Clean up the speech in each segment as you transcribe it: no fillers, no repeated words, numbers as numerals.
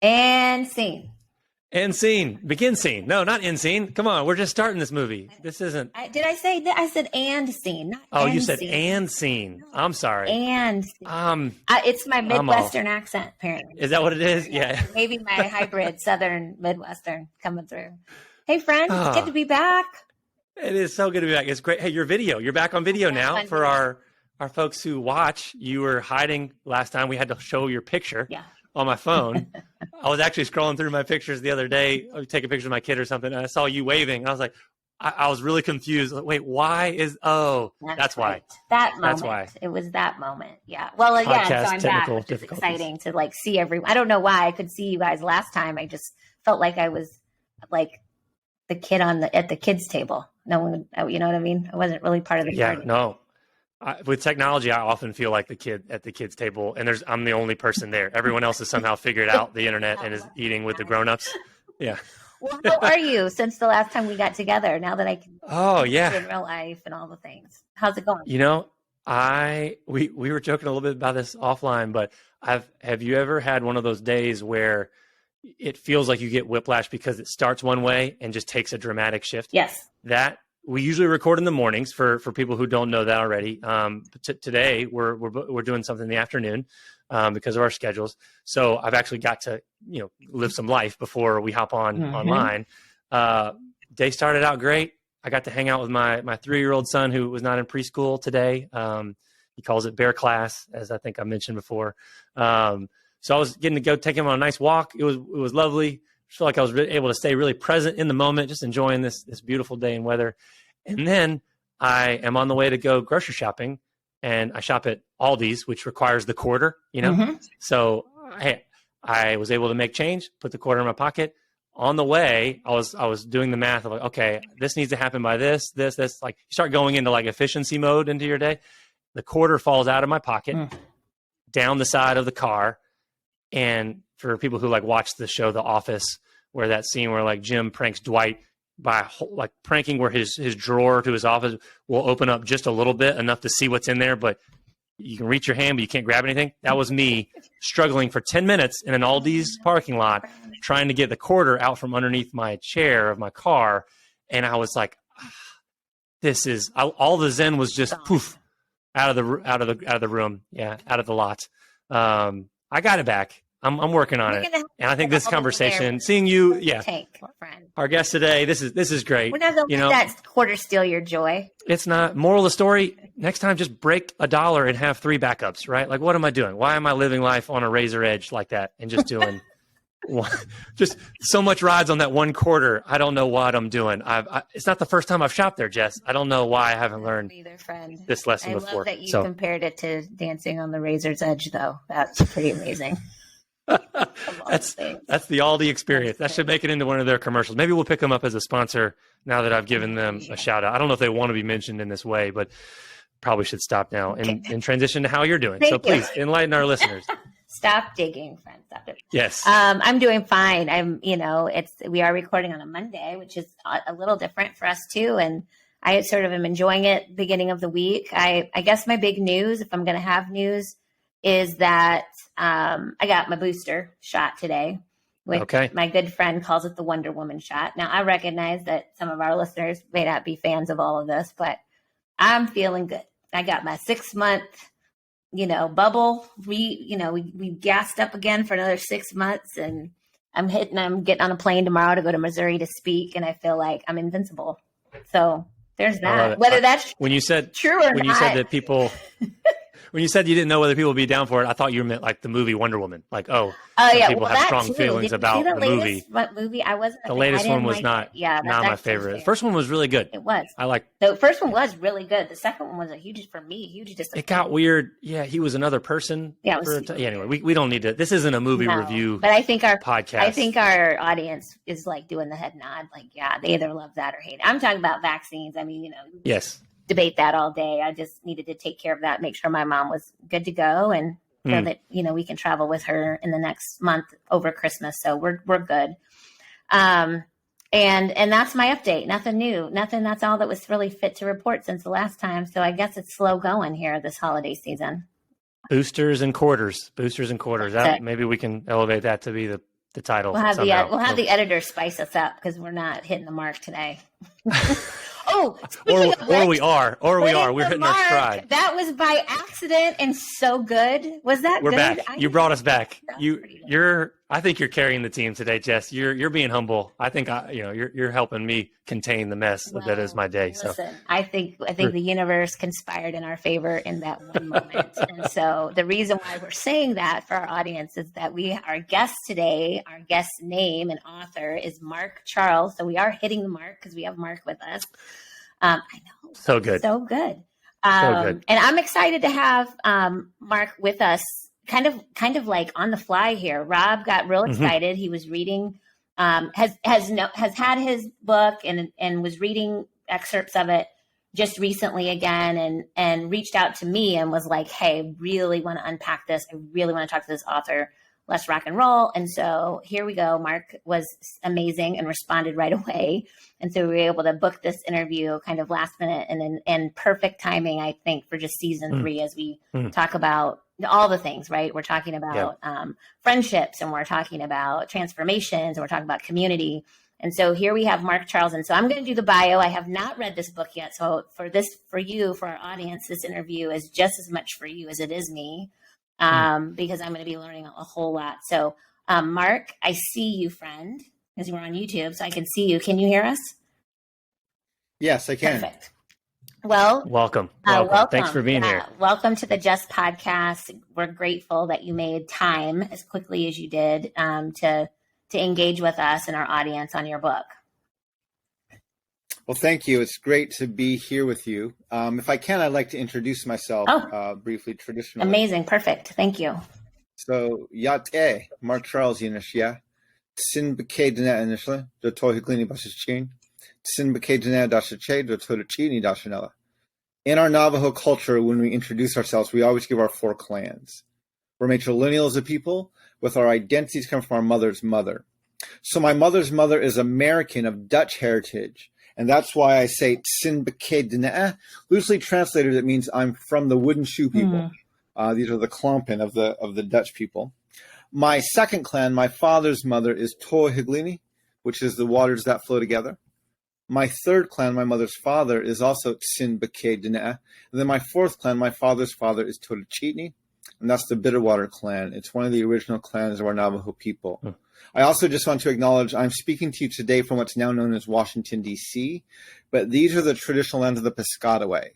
And scene. End scene. Begin scene. No, not end scene. Come on, we're just starting this movie. This isn't. Did I say that? I said and scene, not Oh, end you said scene. and scene. I'm sorry. And scene. It's my Midwestern accent, apparently. Is that what it is? Yeah. Maybe my hybrid Southern Midwestern coming through. Hey, friend, it's good to be back. It is so good to be back. It's great. Hey, you're back on video now for our folks who watch. You were hiding last time. We had to show your picture on my phone. I was actually scrolling through my pictures the other day. I would take a picture of my kid or something, and I saw you waving. And I was like, I was really confused. Like, wait, why is, that's why. That moment. That's why. It was that moment. Yeah. Well, again, so I'm back, which is exciting to like see everyone. I don't know why I could see you guys last time. I just felt like I was like the kid at the kids table. No one, you know what I mean? I wasn't really part of the party. No. With technology, I often feel like the kid at the kids' table, and I'm the only person there. Everyone else has somehow figured out the internet and is eating with the grown-ups. Yeah. Well, how are you since the last time we got together? Now that I can in real life and all the things. How's it going? You know, we were joking a little bit about this offline, but have you ever had one of those days where it feels like you get whiplash because it starts one way and just takes a dramatic shift? Yes. That we usually record in the mornings for people who don't know that already. Today we're doing something in the afternoon because of our schedules. So I've actually got to, live some life before we hop on online. Day started out great. I got to hang out with my 3-year-old son who was not in preschool today. He calls it bear class, as I think I mentioned before. So I was getting to go take him on a nice walk. It was lovely. I feel like I was able to stay really present in the moment, just enjoying this beautiful day and weather. And then I am on the way to go grocery shopping, and I shop at Aldi's, which requires the quarter, So I was able to make change, put the quarter in my pocket. On the way, I was doing the math of like, okay, this needs to happen by this. Like you start going into like efficiency mode into your day. The quarter falls out of my pocket, down the side of the car. And for people who like watch the show The Office, where that scene where like Jim pranks Dwight by like pranking where his drawer to his office will open up just a little bit, enough to see what's in there, but you can reach your hand, but you can't grab anything. That was me struggling for 10 minutes in an Aldi's parking lot, trying to get the quarter out from underneath my chair of my car. And I was like, all the Zen was just poof out of the room. Yeah. Out of the lot. I got it back. I'm working on it. And I think this conversation, seeing you, our guest today, this is great. We're not going to let that quarter steal your joy. It's not. Moral of the story, next time just break $1 and have 3 backups, right? Like, what am I doing? Why am I living life on a razor edge like that and just doing just so much rides on that one quarter? I don't know what I'm doing. It's not the first time I've shopped there, Jess. I don't know why I haven't learned this lesson before. I love that you compared it to dancing on the razor's edge, though. That's pretty amazing. That's the Aldi experience. That should make it into one of their commercials. Maybe we'll pick them up as a sponsor now that I've given them a shout out. I don't know if they want to be mentioned in this way, but probably should stop now and transition to how you're doing. So please enlighten our listeners. Stop digging, friends. Stop digging. Yes. I'm doing fine. We are recording on a Monday, which is a little different for us too. And I sort of am enjoying it beginning of the week. I guess my big news, if I'm going to have news, is that I got my booster shot today. My good friend calls it the Wonder Woman shot. Now, I recognize that some of our listeners may not be fans of all of this, but I'm feeling good. I got my 6-month, bubble. We gassed up again for another 6 months, and I'm getting on a plane tomorrow to go to Missouri to speak, and I feel like I'm invincible. So there's that. Whether that's when you said true or not. When you said that people... When you said you didn't know whether people would be down for it, I thought you meant like the movie Wonder Woman. Like, people have strong feelings about the movie. What movie? I wasn't. The latest one was not my favorite. The first one was really good. It was. The first one was really good. The second one was a huge disappointment. It got weird. Yeah, he was another person. Yeah. Anyway, we don't need to. This isn't a movie review. But I think our podcast. I think our audience is like doing the head nod. Like, yeah, they either love that or hate it. I'm talking about vaccines. I mean, Yes. Debate that all day. I just needed to take care of that, make sure my mom was good to go, and so that we can travel with her in the next month over Christmas. So we're good. And that's my update. Nothing new. Nothing. That's all that was really fit to report since the last time. So I guess it's slow going here this holiday season. Boosters and quarters. Maybe we can elevate that to be the the title. We'll have somehow. the editor spice us up because we're not hitting the mark today. Oh, or we are. We're hitting our stride. That was by accident and so good. Was that We're good? back. You brought us back. I think you're carrying the team today, Jess. You're being humble. I think you're helping me contain the mess that is my day. Listen, so I think the universe conspired in our favor in that one moment. And so the reason why we're saying that for our audience is that our guest today, our guest's name and author is Mark Charles. So we are hitting the mark because we have Mark with us. I know. So good. So good. So good. And I'm excited to have Mark with us kind of like on the fly here. Rob got real excited. He was reading, has had his book and was reading excerpts of it just recently again and reached out to me and was like, hey, I really want to unpack this. I really want to talk to this author. Let's rock and roll. And so here we go. Mark was amazing and responded right away. And so we were able to book this interview kind of last minute and perfect timing, I think, for just season 3 as we talk about all the things, right? We're talking about friendships, and we're talking about transformations, and we're talking about community. And so here we have Mark Charles. And so I'm going to do the bio. I have not read this book yet. So for our audience, this interview is just as much for you as it is me. Because I'm going to be learning a whole lot. So, Mark, I see you, friend, because we're on YouTube, so I can see you. Can you hear us? Yes, I can. Perfect. Well, welcome. Thanks for being here. Welcome to the Just Podcast. We're grateful that you made time as quickly as you did to engage with us and our audience on your book. Well, thank you. It's great to be here with you. If I can, I'd like to introduce myself briefly, traditionally. Amazing. Perfect. Thank you. So, Yate, Mark Charles Yinashia, Sin Bake Dana initially, the Tohiglini Basichin, Sin Bake Dana Dashache, the Totochini Dashanella. In our Navajo culture, when we introduce ourselves, we always give our 4 clans. We're matrilineal as a people, with our identities come from our mother's mother. So my mother's mother is American of Dutch heritage. And that's why I say Tsin Bake Dina. Loosely translated, it means I'm from the wooden shoe people. These are the Klompen of the Dutch people. My second clan, my father's mother, is Tohiglini, which is the waters that flow together. My third clan, my mother's father, is also Tsin Bake Dina. And then my fourth clan, my father's father, is Totochini, and that's the Bitterwater clan. It's one of the original clans of our Navajo people. I also just want to acknowledge I'm speaking to you today from what's now known as Washington, D.C., but these are the traditional lands of the Piscataway.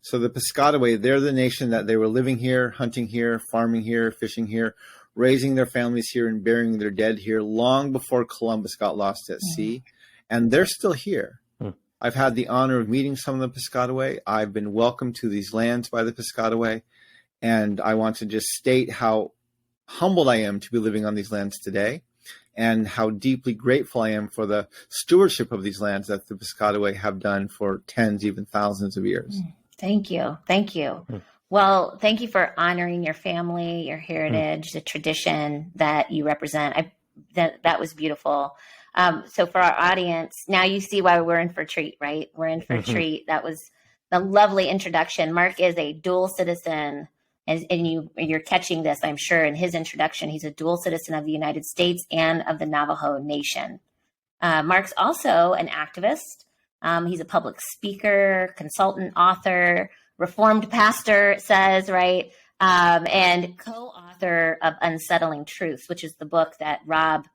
So the Piscataway, they're the nation that they were living here, hunting here, farming here, fishing here, raising their families here, and burying their dead here long before Columbus got lost at sea. And they're still here. I've had the honor of meeting some of the Piscataway. I've been welcomed to these lands by the Piscataway. And I want to just state how humbled I am to be living on these lands today, and how deeply grateful I am for the stewardship of these lands that the Piscataway have done for tens, even thousands of years. Thank you. Thank you. Well, thank you for honoring your family, your heritage, the tradition that you represent. That was beautiful. So for our audience, now you see why we're in for a treat, right? We're in for a treat. That was the lovely introduction. Mark is a dual citizen. And you're catching this, I'm sure, in his introduction. He's a dual citizen of the United States and of the Navajo Nation. Mark's also an activist. He's a public speaker, consultant, author, reformed pastor, it says, right? And co-author of Unsettling Truths, which is the book that Rob,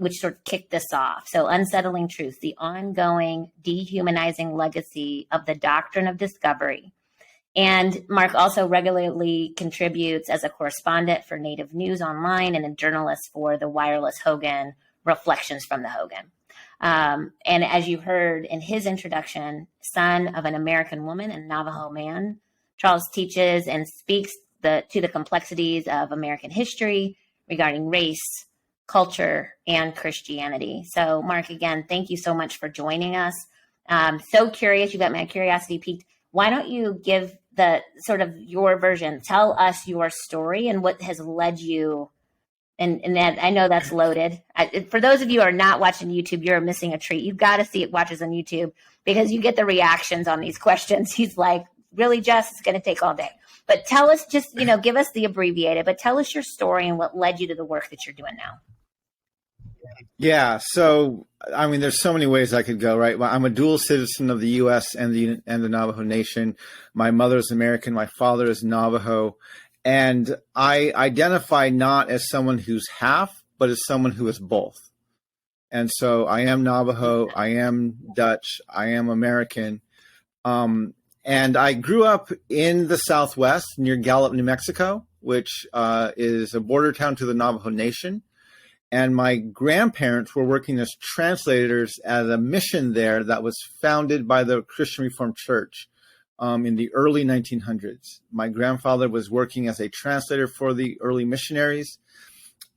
which sort of kicked this off. So Unsettling Truths, the ongoing dehumanizing legacy of the doctrine of discovery. And Mark also regularly contributes as a correspondent for Native News Online and a journalist for the Wireless Hogan, Reflections from the Hogan. And as you heard in his introduction, son of an American woman and Navajo man, Charles teaches and speaks to the complexities of American history regarding race, culture, and Christianity. So Mark, again, thank you so much for joining us. So curious, you got my curiosity piqued. Why don't you give the sort of your version, tell us your story and what has led you. And that, I know that's loaded. For those of you who are not watching YouTube, you're missing a treat. You've got to watch us on YouTube because you get the reactions on these questions. He's like, really, Jess, it's going to take all day. But tell us give us the abbreviated, but tell us your story and what led you to the work that you're doing now. Yeah. So, I mean, there's so many ways I could go, right? Well, I'm a dual citizen of the U.S. and the Navajo Nation. My mother is American. My father is Navajo. And I identify not as someone who's half, but as someone who is both. And so I am Navajo. I am Dutch. I am American. And I grew up in the Southwest near Gallup, New Mexico, which is a border town to the Navajo Nation. And my grandparents were working as translators at a mission there that was founded by the Christian Reformed Church in the early 1900s. My grandfather was working as a translator for the early missionaries.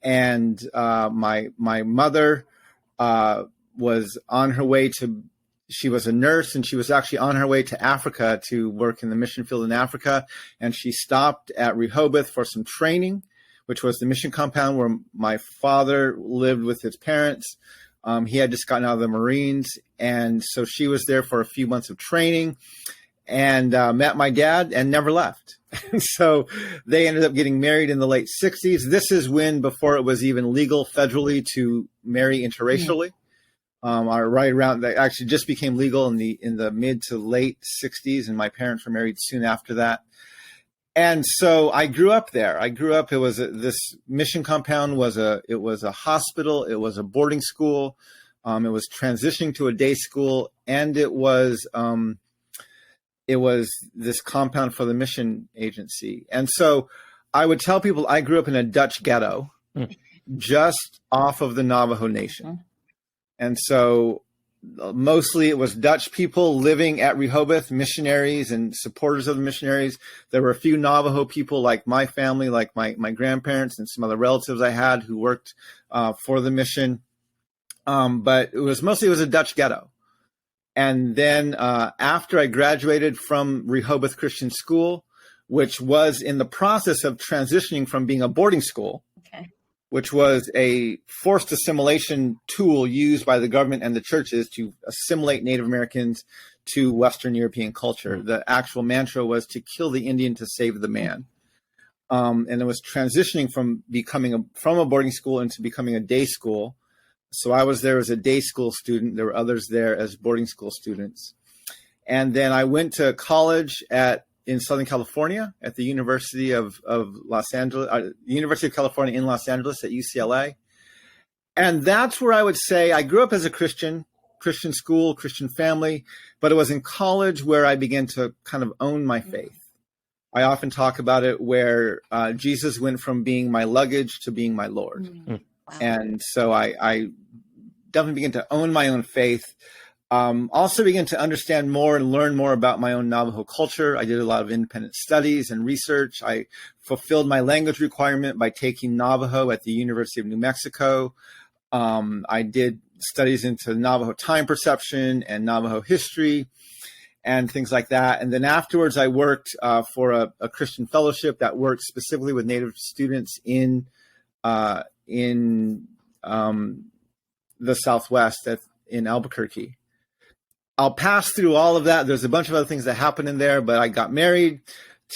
And my mother was on her way to, she was a nurse, and she was actually on her way to Africa to work in the mission field in Africa. And she stopped at Rehoboth for some training, which was the mission compound where my father lived with his parents. He had just gotten out of the Marines. And so she was there for a few months of training and met my dad and never left. So they ended up getting married in the late 60s. This is when, before it was even legal federally to marry interracially. Right around, that actually just became legal in the mid to late 60s. And my parents were married soon after that. And so I grew up there. It was this mission compound it was a hospital. It was a boarding school. It was transitioning to a day school, and it was this compound for the mission agency. And so I would tell people I grew up in a Dutch ghetto just off of the Navajo Nation. And so mostly it was Dutch people living at Rehoboth, missionaries and supporters of the missionaries. There were a few Navajo people like my family, like my grandparents and some other relatives I had who worked for the mission. But it was a Dutch ghetto. And then after I graduated from Rehoboth Christian School, which was in the process of transitioning from being a boarding school, which was a forced assimilation tool used by the government and the churches to assimilate Native Americans to Western European culture. The actual mantra was to kill the Indian to save the man. And it was transitioning from a boarding school into becoming a day school. So I was there as a day school student. There were others there as boarding school students. And then I went to college in Southern California at the University of Los Angeles, University of California in Los Angeles at UCLA. And that's where I would say I grew up as a Christian school, Christian family, but it was in college where I began to kind of own my faith. I often talk about it where Jesus went from being my luggage to being my Lord. Wow. And so I definitely began to own my own faith. Also began to understand more and learn more about my own Navajo culture. I did a lot of independent studies and research. I fulfilled my language requirement by taking Navajo at the University of New Mexico. I did studies into Navajo time perception and Navajo history and things like that. And then afterwards, I worked for a Christian fellowship that worked specifically with Native students in the Southwest in Albuquerque. I'll pass through all of that. There's a bunch of other things that happened in there, but I got married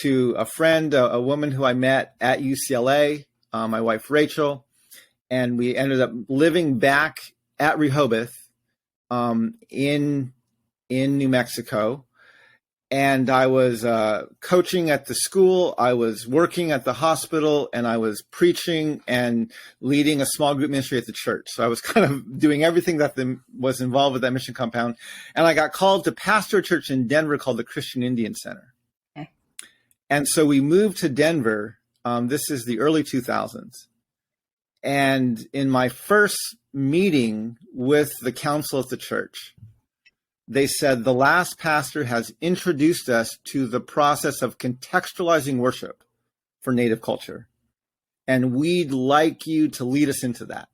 to a friend, a woman who I met at UCLA, my wife, Rachel, and we ended up living back at Rehoboth in New Mexico. And I was coaching at the school, I was working at the hospital, and I was preaching and leading a small group ministry at the church. So I was kind of doing everything that was involved with that mission compound. And I got called to pastor a church in Denver called the Christian Indian Center. Okay. And so we moved to Denver. This is the early 2000s. And in my first meeting with the council at the church, they said the last pastor has introduced us to the process of contextualizing worship for Native culture. And we'd like you to lead us into that.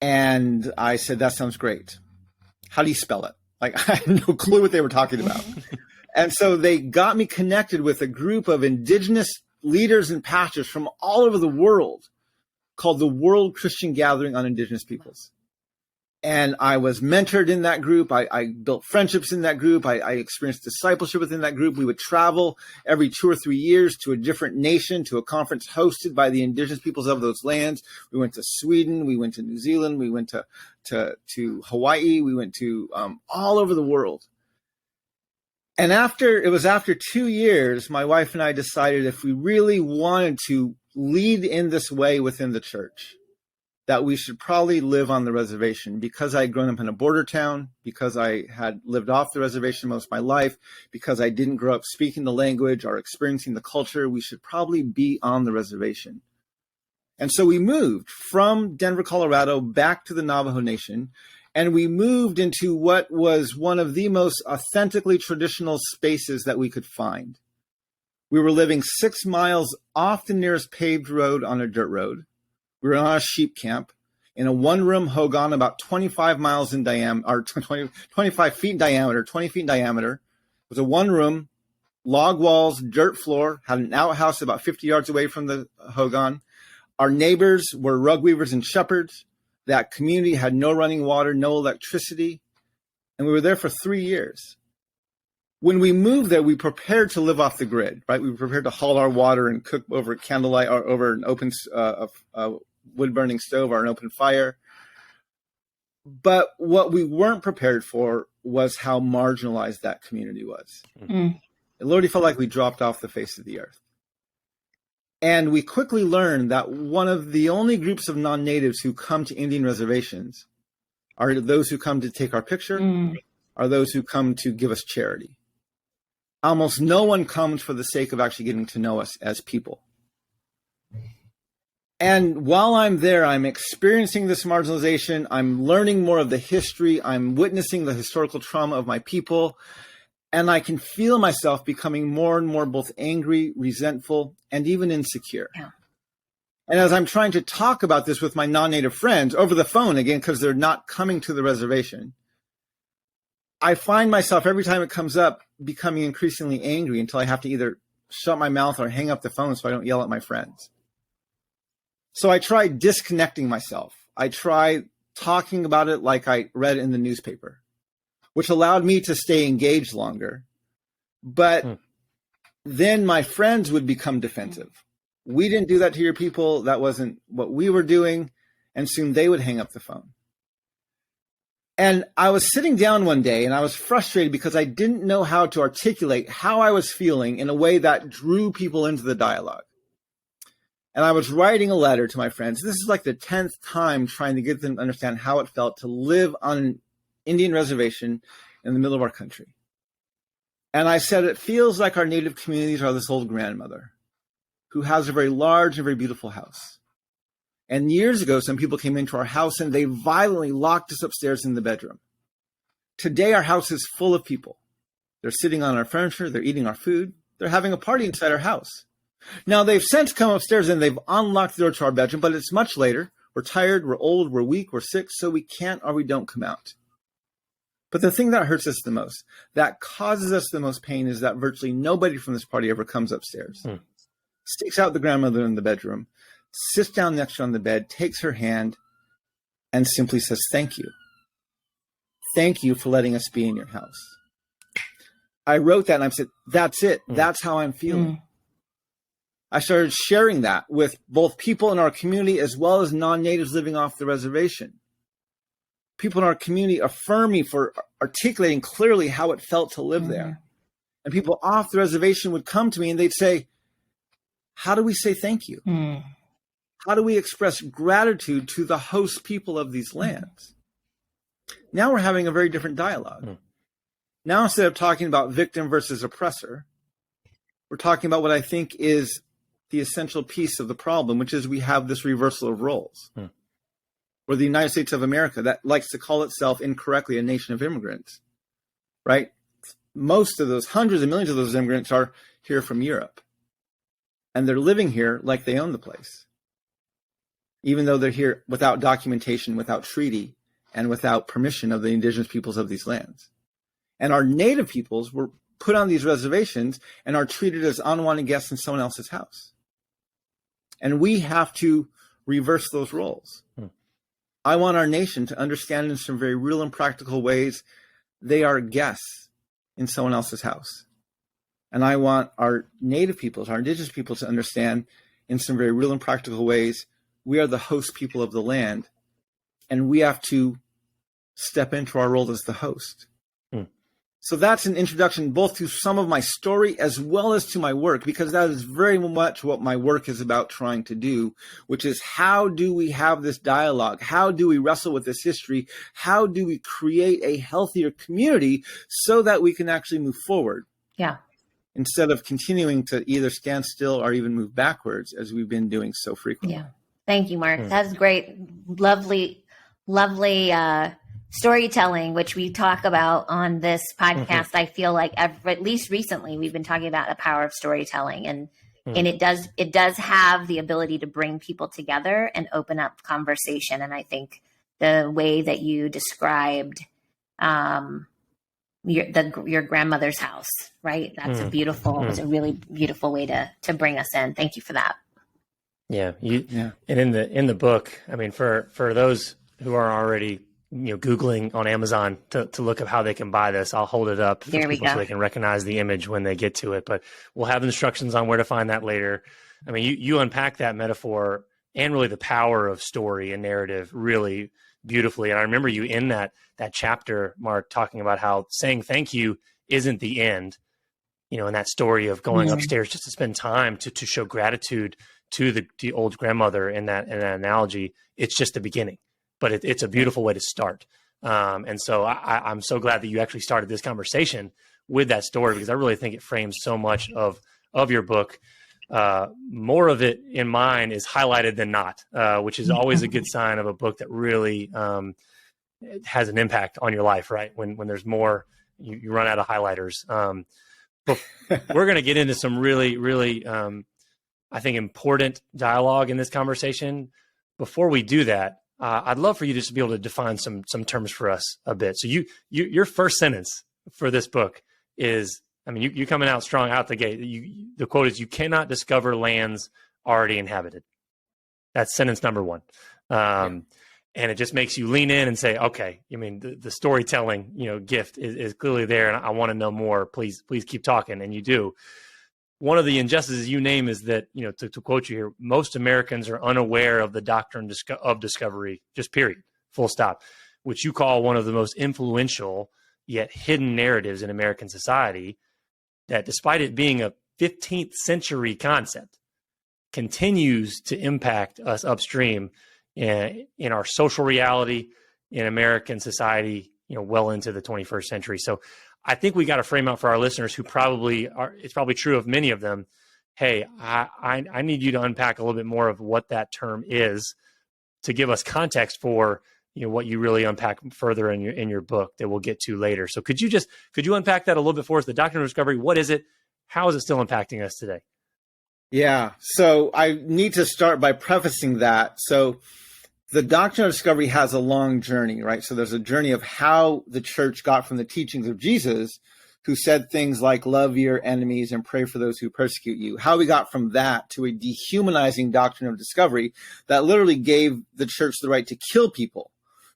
And I said, that sounds great. How do you spell it? Like, I had no clue what they were talking about. And so they got me connected with a group of indigenous leaders and pastors from all over the world called the World Christian Gathering on Indigenous Peoples. And I was mentored in that group. I built friendships in that group. I experienced discipleship within that group. We would travel every 2 or 3 years to a different nation, to a conference hosted by the indigenous peoples of those lands. We went to Sweden. We went to New Zealand. We went to Hawaii. We went to all over the world. And after 2 years, my wife and I decided if we really wanted to lead in this way within the church, that we should probably live on the reservation. Because I had grown up in a border town, because I had lived off the reservation most of my life, because I didn't grow up speaking the language or experiencing the culture, we should probably be on the reservation. And so we moved from Denver, Colorado, back to the Navajo Nation, and we moved into what was one of the most authentically traditional spaces that we could find. We were living 6 miles off the nearest paved road on a dirt road. We were on a sheep camp in a one-room hogan about 25 miles in diameter, or 25 feet in diameter, 20 feet in diameter. It was a one-room, log walls, dirt floor, had an outhouse about 50 yards away from the hogan. Our neighbors were rug weavers and shepherds. That community had no running water, no electricity, and we were there for 3 years. When we moved there, we prepared to live off the grid, right? We were prepared to haul our water and cook over candlelight or over an open wood-burning stove or an open fire. But what we weren't prepared for was how marginalized that community was. Mm. It literally felt like we dropped off the face of the earth. And we quickly learned that one of the only groups of non-natives who come to Indian reservations are those who come to take our picture, are those who come to give us charity. Almost no one comes for the sake of actually getting to know us as people. And while I'm there, I'm experiencing this marginalization. I'm learning more of the history. I'm witnessing the historical trauma of my people. And I can feel myself becoming more and more both angry, resentful, and even insecure. Yeah. And as I'm trying to talk about this with my non-native friends over the phone, again, because they're not coming to the reservation, I find myself every time it comes up becoming increasingly angry until I have to either shut my mouth or hang up the phone so I don't yell at my friends. So I try disconnecting myself. I try talking about it like I read in the newspaper, which allowed me to stay engaged longer. But then my friends would become defensive. We didn't do that to your people. That wasn't what we were doing. And soon they would hang up the phone. And I was sitting down one day and I was frustrated because I didn't know how to articulate how I was feeling in a way that drew people into the dialogue. And I was writing a letter to my friends. This is like the 10th time trying to get them to understand how it felt to live on an Indian reservation in the middle of our country. And I said, it feels like our native communities are this old grandmother who has a very large and very beautiful house. And years ago, some people came into our house and they violently locked us upstairs in the bedroom. Today, our house is full of people. They're sitting on our furniture. They're eating our food. They're having a party inside our house. Now, they've since come upstairs and they've unlocked the door to our bedroom, but it's much later. We're tired, we're old, we're weak, we're sick, so we can't or we don't come out. But the thing that hurts us the most, that causes us the most pain, is that virtually nobody from this party ever comes upstairs. Sticks out the grandmother in the bedroom, sits down next to her on the bed, takes her hand, and simply says, thank you. Thank you for letting us be in your house. I wrote that and I said, that's it. That's how I'm feeling. I started sharing that with both people in our community as well as non-natives living off the reservation. People in our community affirm me for articulating clearly how it felt to live there. And people off the reservation would come to me and they'd say, how do we say thank you? How do we express gratitude to the host people of these lands? Now we're having a very different dialogue. Now, instead of talking about victim versus oppressor, we're talking about what I think is the essential piece of the problem, which is we have this reversal of roles. Where the United States of America, that likes to call itself incorrectly a nation of immigrants, right? Most of those, hundreds of millions of those immigrants are here from Europe. And they're living here like they own the place. Even though they're here without documentation, without treaty, and without permission of the indigenous peoples of these lands. And our native peoples were put on these reservations and are treated as unwanted guests in someone else's house. And we have to reverse those roles. I want our nation to understand in some very real and practical ways they are guests in someone else's house. And I want our native peoples, our indigenous people, to understand in some very real and practical ways we are the host people of the land, and we have to step into our role as the host. So that's an introduction both to some of my story as well as to my work, because that is very much what my work is about trying to do, which is how do we have this dialogue? How do we wrestle with this history? How do we create a healthier community so that we can actually move forward? Yeah. Instead of continuing to either stand still or even move backwards as we've been doing so frequently. Yeah. Thank you, Mark. That's great. Lovely, lovely storytelling, which we talk about on this podcast. I feel like at least recently we've been talking about the power of storytelling, and it does have the ability to bring people together and open up conversation. And I think the way that you described your grandmother's house, right? That's a beautiful, it was a really beautiful way to bring us in. Thank you for that. Yeah. And in the book, I mean, for those who are already, Googling on Amazon to look up how they can buy this, I'll hold it up for people so they can recognize the image when they get to it. But we'll have instructions on where to find that later. I mean, you unpack that metaphor and really the power of story and narrative really beautifully. And I remember you in that chapter, Mark, talking about how saying thank you isn't the end, in that story of going upstairs just to spend time to show gratitude to the old grandmother in that analogy. It's just the beginning, but it's a beautiful way to start. And so I'm so glad that you actually started this conversation with that story, because I really think it frames so much of your book. More of it in mine is highlighted than not, which is always a good sign of a book that really has an impact on your life, right? When there's more, you run out of highlighters. But we're going to get into some really, really, I think, important dialogue in this conversation. Before we do that, I'd love for you just to be able to define some terms for us a bit. So your first sentence for this book is, I mean, you coming out strong out the gate. The quote is, "You cannot discover lands already inhabited." That's sentence number one. And it just makes you lean in and say, okay, I mean, the storytelling, gift is clearly there, and I want to know more. Please keep talking. And you do. One of the injustices you name is that, to quote you here, most Americans are unaware of the doctrine of discovery, just period, full stop, which you call one of the most influential yet hidden narratives in American society, that despite it being a 15th century concept, continues to impact us upstream in our social reality in American society, well into the 21st century. So I think we got to frame out for our listeners who probably are, it's probably true of many of them. Hey, I need you to unpack a little bit more of what that term is to give us context for, what you really unpack further in your book that we'll get to later. So could you unpack that a little bit for us? The doctrine of discovery, what is it? How is it still impacting us today? Yeah. So I need to start by prefacing that. So the doctrine of discovery has a long journey, right? So there's a journey of how the church got from the teachings of Jesus, who said things like love your enemies and pray for those who persecute you, how we got from that to a dehumanizing doctrine of discovery that literally gave the church the right to kill people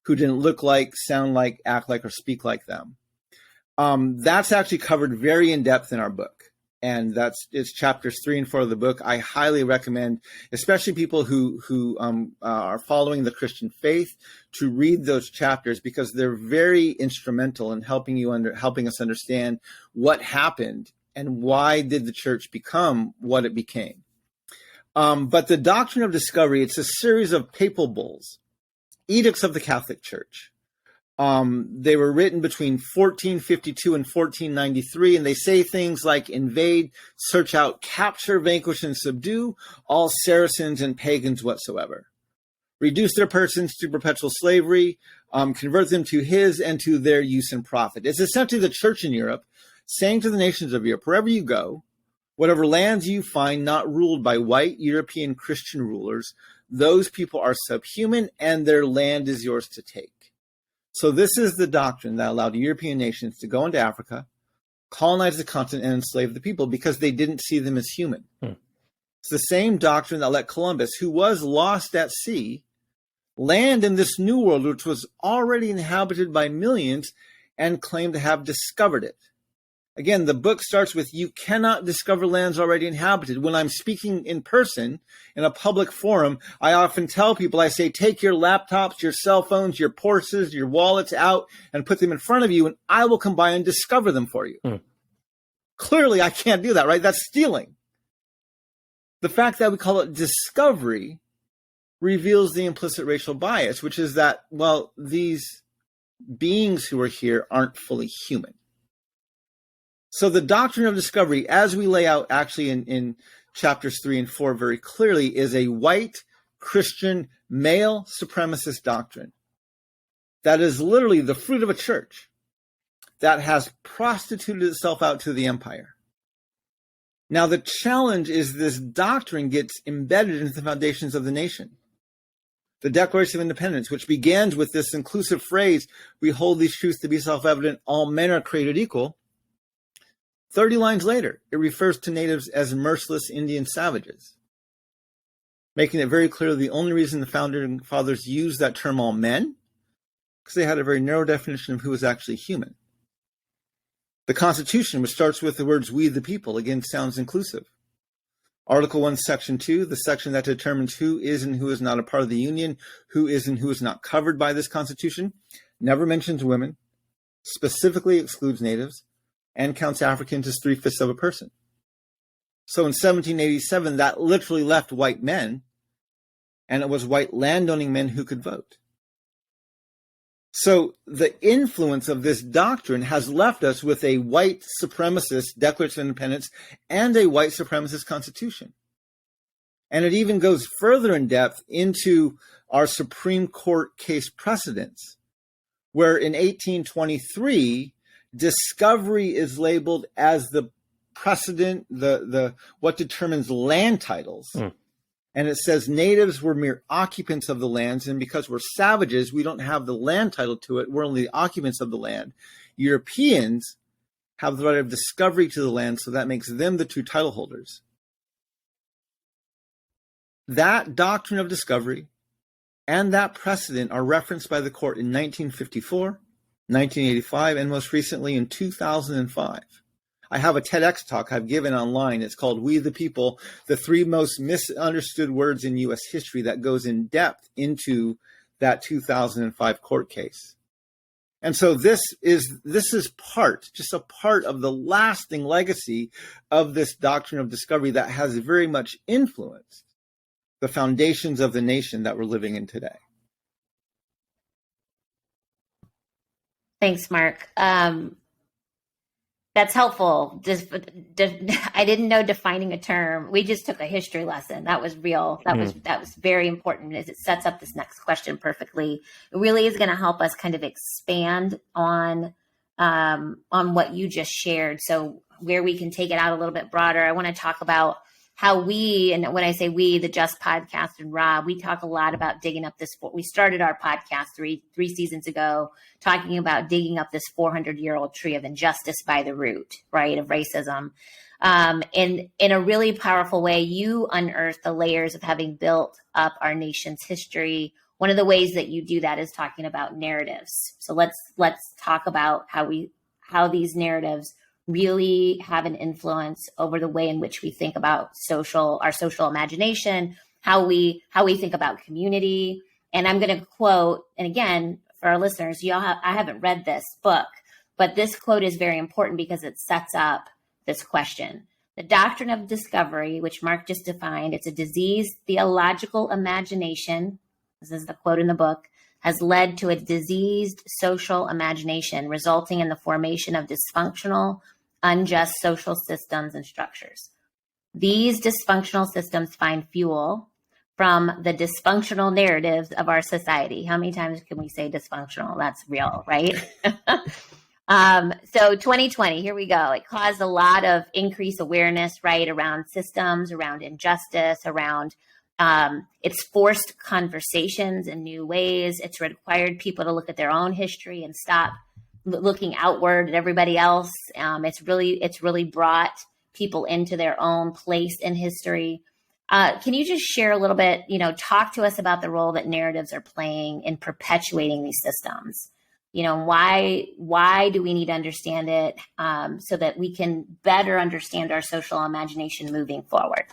who didn't look like, sound like, act like, or speak like them. That's actually covered very in depth in our book. And it's chapters 3 and 4 of the book. I highly recommend, especially people who are following the Christian faith, to read those chapters, because they're very instrumental in helping us understand what happened and why did the church become what it became. But the doctrine of discovery, it's a series of papal bulls, edicts of the Catholic Church. They were written between 1452 and 1493, and they say things like invade, search out, capture, vanquish, and subdue all Saracens and pagans whatsoever. Reduce their persons to perpetual slavery, convert them to his and to their use and profit. It's essentially the church in Europe saying to the nations of Europe, wherever you go, whatever lands you find not ruled by white European Christian rulers, those people are subhuman and their land is yours to take. So this is the doctrine that allowed European nations to go into Africa, colonize the continent, and enslave the people because they didn't see them as human. It's the same doctrine that let Columbus, who was lost at sea, land in this new world, which was already inhabited by millions, and claimed to have discovered it. Again, the book starts with, you cannot discover lands already inhabited. When I'm speaking in person in a public forum, I often tell people, I say, take your laptops, your cell phones, your purses, your wallets out and put them in front of you, and I will come by and discover them for you. Clearly, I can't do that, right? That's stealing. The fact that we call it discovery reveals the implicit racial bias, which is that, well, these beings who are here aren't fully human. So the doctrine of discovery, as we lay out actually in chapters 3 and 4 very clearly, is a white Christian male supremacist doctrine that is literally the fruit of a church that has prostituted itself out to the empire. Now the challenge is this doctrine gets embedded into the foundations of the nation. The Declaration of Independence, which begins with this inclusive phrase, we hold these truths to be self-evident, all men are created equal. 30 lines later, it refers to natives as merciless Indian savages, making it very clear the only reason the founding fathers used that term all men, because they had a very narrow definition of who was actually human. The Constitution, which starts with the words, we the people, again, sounds inclusive. Article 1, Section 2, the section that determines who is and who is not a part of the Union, who is and who is not covered by this Constitution, never mentions women, specifically excludes natives, and counts Africans as 3/5 of a person. So in 1787, that literally left white men, and it was white landowning men who could vote. So the influence of this doctrine has left us with a white supremacist Declaration of Independence and a white supremacist Constitution. And it even goes further in depth into our Supreme Court case precedents, where in 1823, discovery is labeled as the precedent, the what determines land titles. And it says natives were mere occupants of the lands, and because we're savages, we don't have the land title to it. We're only the occupants of the land. Europeans have the right of discovery to the land, so that makes them the true title holders. That doctrine of discovery and that precedent are referenced by the court in 1954, 1985, and most recently in 2005. I have a TEDx talk I've given online. It's called We the People, the 3 most misunderstood words in U.S. history, that goes in depth into that 2005 court case. And so this is just a part of the lasting legacy of this doctrine of discovery that has very much influenced the foundations of the nation that we're living in today. Thanks, Mark. That's helpful. I didn't know defining a term. We just took a history lesson. That was real. That was very important, as it sets up this next question perfectly. It really is going to help us kind of expand on what you just shared. So where we can take it out a little bit broader, I want to talk about how we, and when I say we, the Just Podcast and Rob, we talk a lot about digging up this. We started our podcast three seasons ago, talking about digging up this 400-year-old tree of injustice by the root, right, of racism. In a really powerful way, you unearth the layers of having built up our nation's history. One of the ways that you do that is talking about narratives. So let's talk about how these narratives really have an influence over the way in which we think about our social imagination, how we think about community. And I'm going to quote, and again, for our listeners, I haven't read this book, but this quote is very important because it sets up this question. The doctrine of discovery, which Mark just defined, it's a diseased theological imagination. This is the quote in the book, has led to a diseased social imagination, resulting in the formation of dysfunctional, unjust social systems and structures. These dysfunctional systems find fuel from the dysfunctional narratives of our society. How many times can we say dysfunctional? That's real, right? So 2020, here we go. It caused a lot of increased awareness, right, around systems, around injustice, around it's forced conversations in new ways. It's required people to look at their own history and stop looking outward at everybody else. It's really brought people into their own place in history. Can you just share a little bit, talk to us about the role that narratives are playing in perpetuating these systems? Why do we need to understand it so that we can better understand our social imagination moving forward?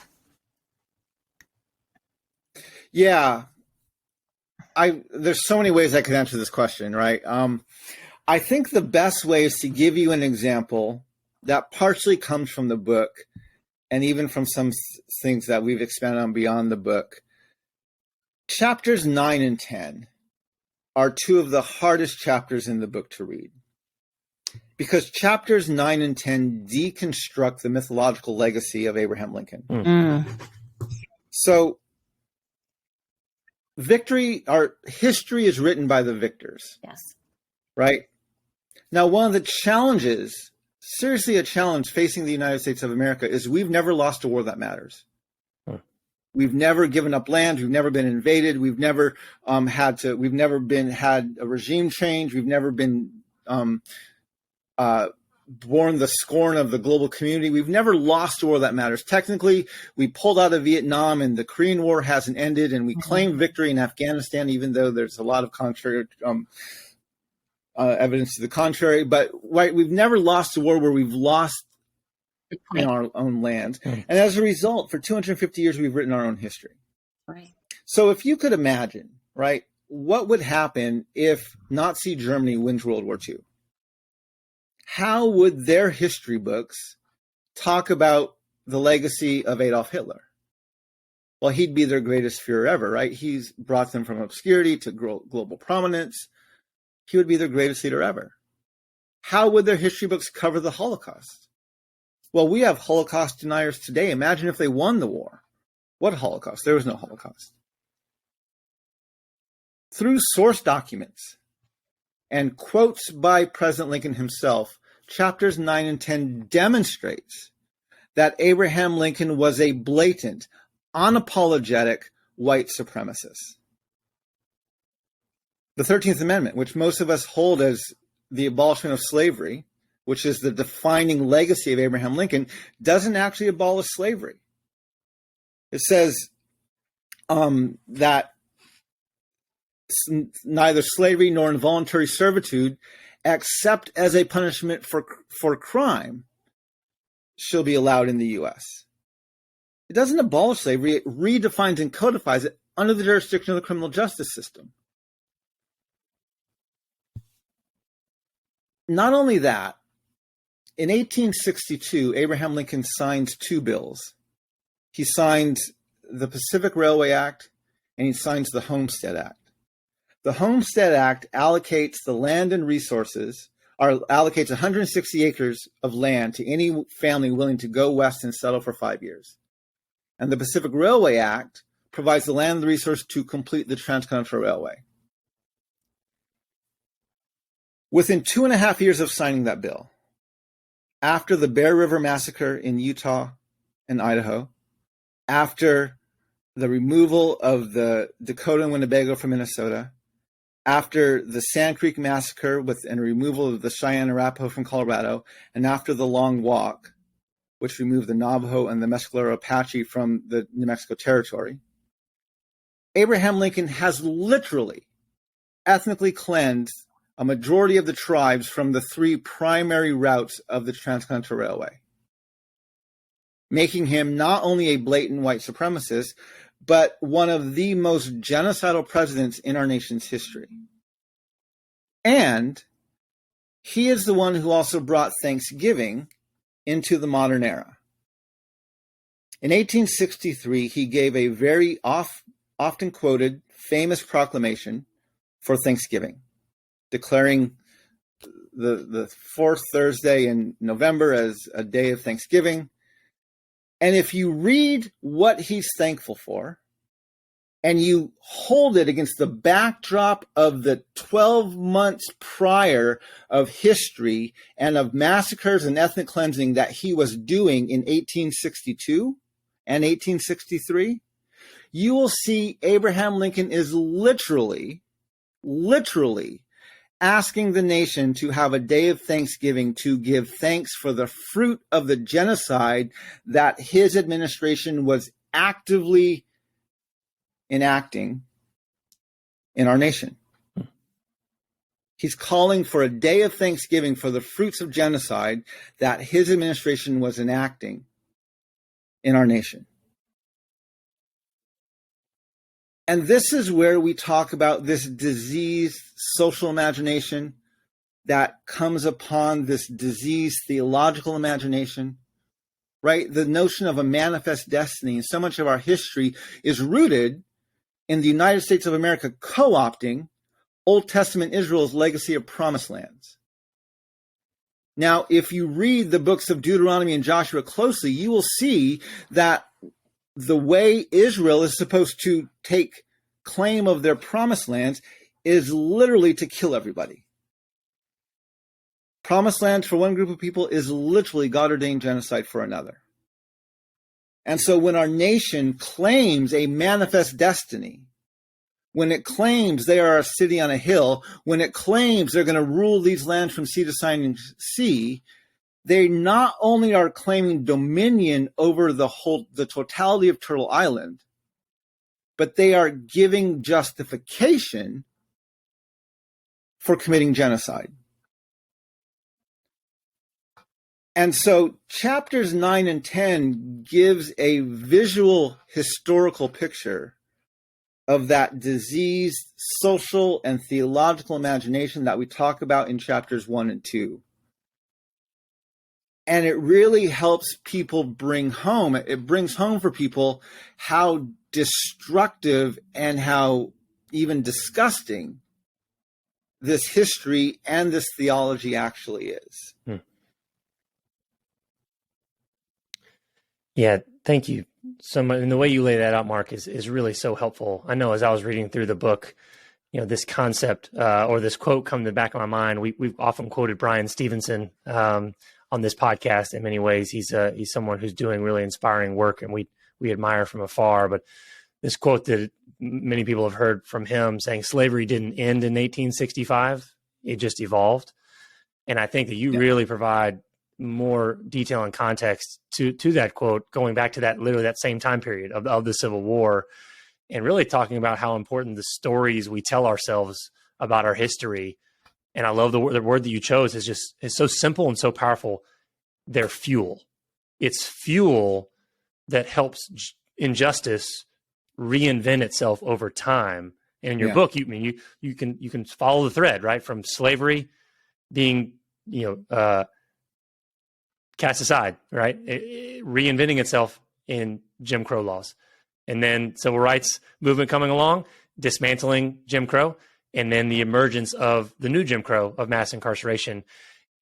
Yeah, there's so many ways I could answer this question, right? I think the best way is to give you an example that partially comes from the book and even from some things that we've expanded on beyond the book. Chapters 9 and 10 are two of the hardest chapters in the book to read, because chapters 9 and 10 deconstruct the mythological legacy of Abraham Lincoln. So history is written by the victors. Yes. Right? Now, one of the challenges, seriously a challenge facing the United States of America, is we've never lost a war that matters. We've never given up land. We've never been invaded. We've never had a regime change. We've never been borne the scorn of the global community. We've never lost a war that matters. Technically, we pulled out of Vietnam and the Korean War hasn't ended, and we claimed victory in Afghanistan, even though there's a lot of contrary evidence to the contrary. But we've never lost a war where we've lost in our own land. And as a result, for 250 years, we've written our own history. Right. So if you could imagine, right, what would happen if Nazi Germany wins World War II? How would their history books talk about the legacy of Adolf Hitler? Well, he'd be their greatest fear ever, right? He's brought them from obscurity to global prominence. He would be their greatest leader ever. How would their history books cover the Holocaust? Well, we have Holocaust deniers today. Imagine if they won the war. What Holocaust? There was no Holocaust. Through source documents and quotes by President Lincoln himself, chapters 9 and 10 demonstrates that Abraham Lincoln was a blatant, unapologetic white supremacist. The 13th Amendment, which most of us hold as the abolishment of slavery, which is the defining legacy of Abraham Lincoln, doesn't actually abolish slavery. It says that neither slavery nor involuntary servitude, except as a punishment for crime, shall be allowed in the U.S. It doesn't abolish slavery. It redefines and codifies it under the jurisdiction of the criminal justice system. Not only that, in 1862, Abraham Lincoln signs two bills. He signed the Pacific Railway Act and he signs the Homestead Act. The Homestead Act allocates the land and resources, or allocates 160 acres of land to any family willing to go west and settle for 5 years. And the Pacific Railway Act provides the land and the resource to complete the Transcontinental Railway. Within 2.5 years of signing that bill, after the Bear River Massacre in Utah and Idaho, after the removal of the Dakota and Winnebago from Minnesota, after the Sand Creek Massacre and removal of the Cheyenne Arapaho from Colorado, and after the Long Walk, which removed the Navajo and the Mescalero Apache from the New Mexico Territory, Abraham Lincoln has literally ethnically cleansed a majority of the tribes from the three primary routes of the Transcontinental Railway, making him not only a blatant white supremacist, but one of the most genocidal presidents in our nation's history. And he is the one who also brought Thanksgiving into the modern era. In 1863, he gave a very often quoted, famous proclamation for Thanksgiving, declaring the fourth Thursday in November as a day of Thanksgiving. And if you read what he's thankful for, and you hold it against the backdrop of the 12 months prior of history and of massacres and ethnic cleansing that he was doing in 1862 and 1863, you will see Abraham Lincoln is literally asking the nation to have a day of Thanksgiving to give thanks for the fruit of the genocide that his administration was actively enacting in our nation. He's calling for a day of thanksgiving for the fruits of genocide that his administration was enacting in our nation. And this is where we talk about this diseased social imagination that comes upon this diseased theological imagination, right? The notion of a manifest destiny. And so much of our history is rooted in the United States of America co-opting Old Testament Israel's legacy of promised lands. Now, if you read the books of Deuteronomy and Joshua closely, you will see that the way Israel is supposed to take claim of their promised lands is literally to kill everybody. Promised land for one group of people is literally God-ordained genocide for another. And so when our nation claims a manifest destiny, when it claims they are a city on a hill, when it claims they're going to rule these lands from sea to shining sea, they not only are claiming dominion over the totality of Turtle Island, but they are giving justification for committing genocide. And so chapters 9 and 10 gives a visual historical picture of that diseased social and theological imagination that we talk about in chapters 1 and 2. And it really helps people bring home, it brings home for people how destructive and how even disgusting this history and this theology actually is. Yeah, thank you so much. And the way you lay that out, Mark, is really so helpful. I know as I was reading through the book, this concept or this quote come to the back of my mind. We've often quoted Brian Stevenson on this podcast. In many ways, he's someone who's doing really inspiring work, and we admire from afar. But this quote that many people have heard from him saying, slavery didn't end in 1865, it just evolved. And I think that you really provide more detail and context to that quote, going back to that literally that same time period of the Civil War, and really talking about how important the stories we tell ourselves about our history. And I love the word that you chose is so simple and so powerful. They're fuel. It's fuel that helps injustice reinvent itself over time. And in your book, you can follow the thread, right, from slavery being cast aside, right? Reinventing itself in Jim Crow laws. And then civil rights movement coming along, dismantling Jim Crow, and then the emergence of the new Jim Crow of mass incarceration.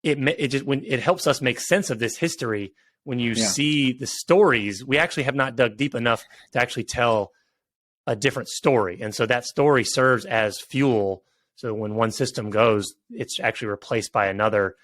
It helps us make sense of this history when you see the stories. We actually have not dug deep enough to actually tell a different story. And so that story serves as fuel. So when one system goes, it's actually replaced by another.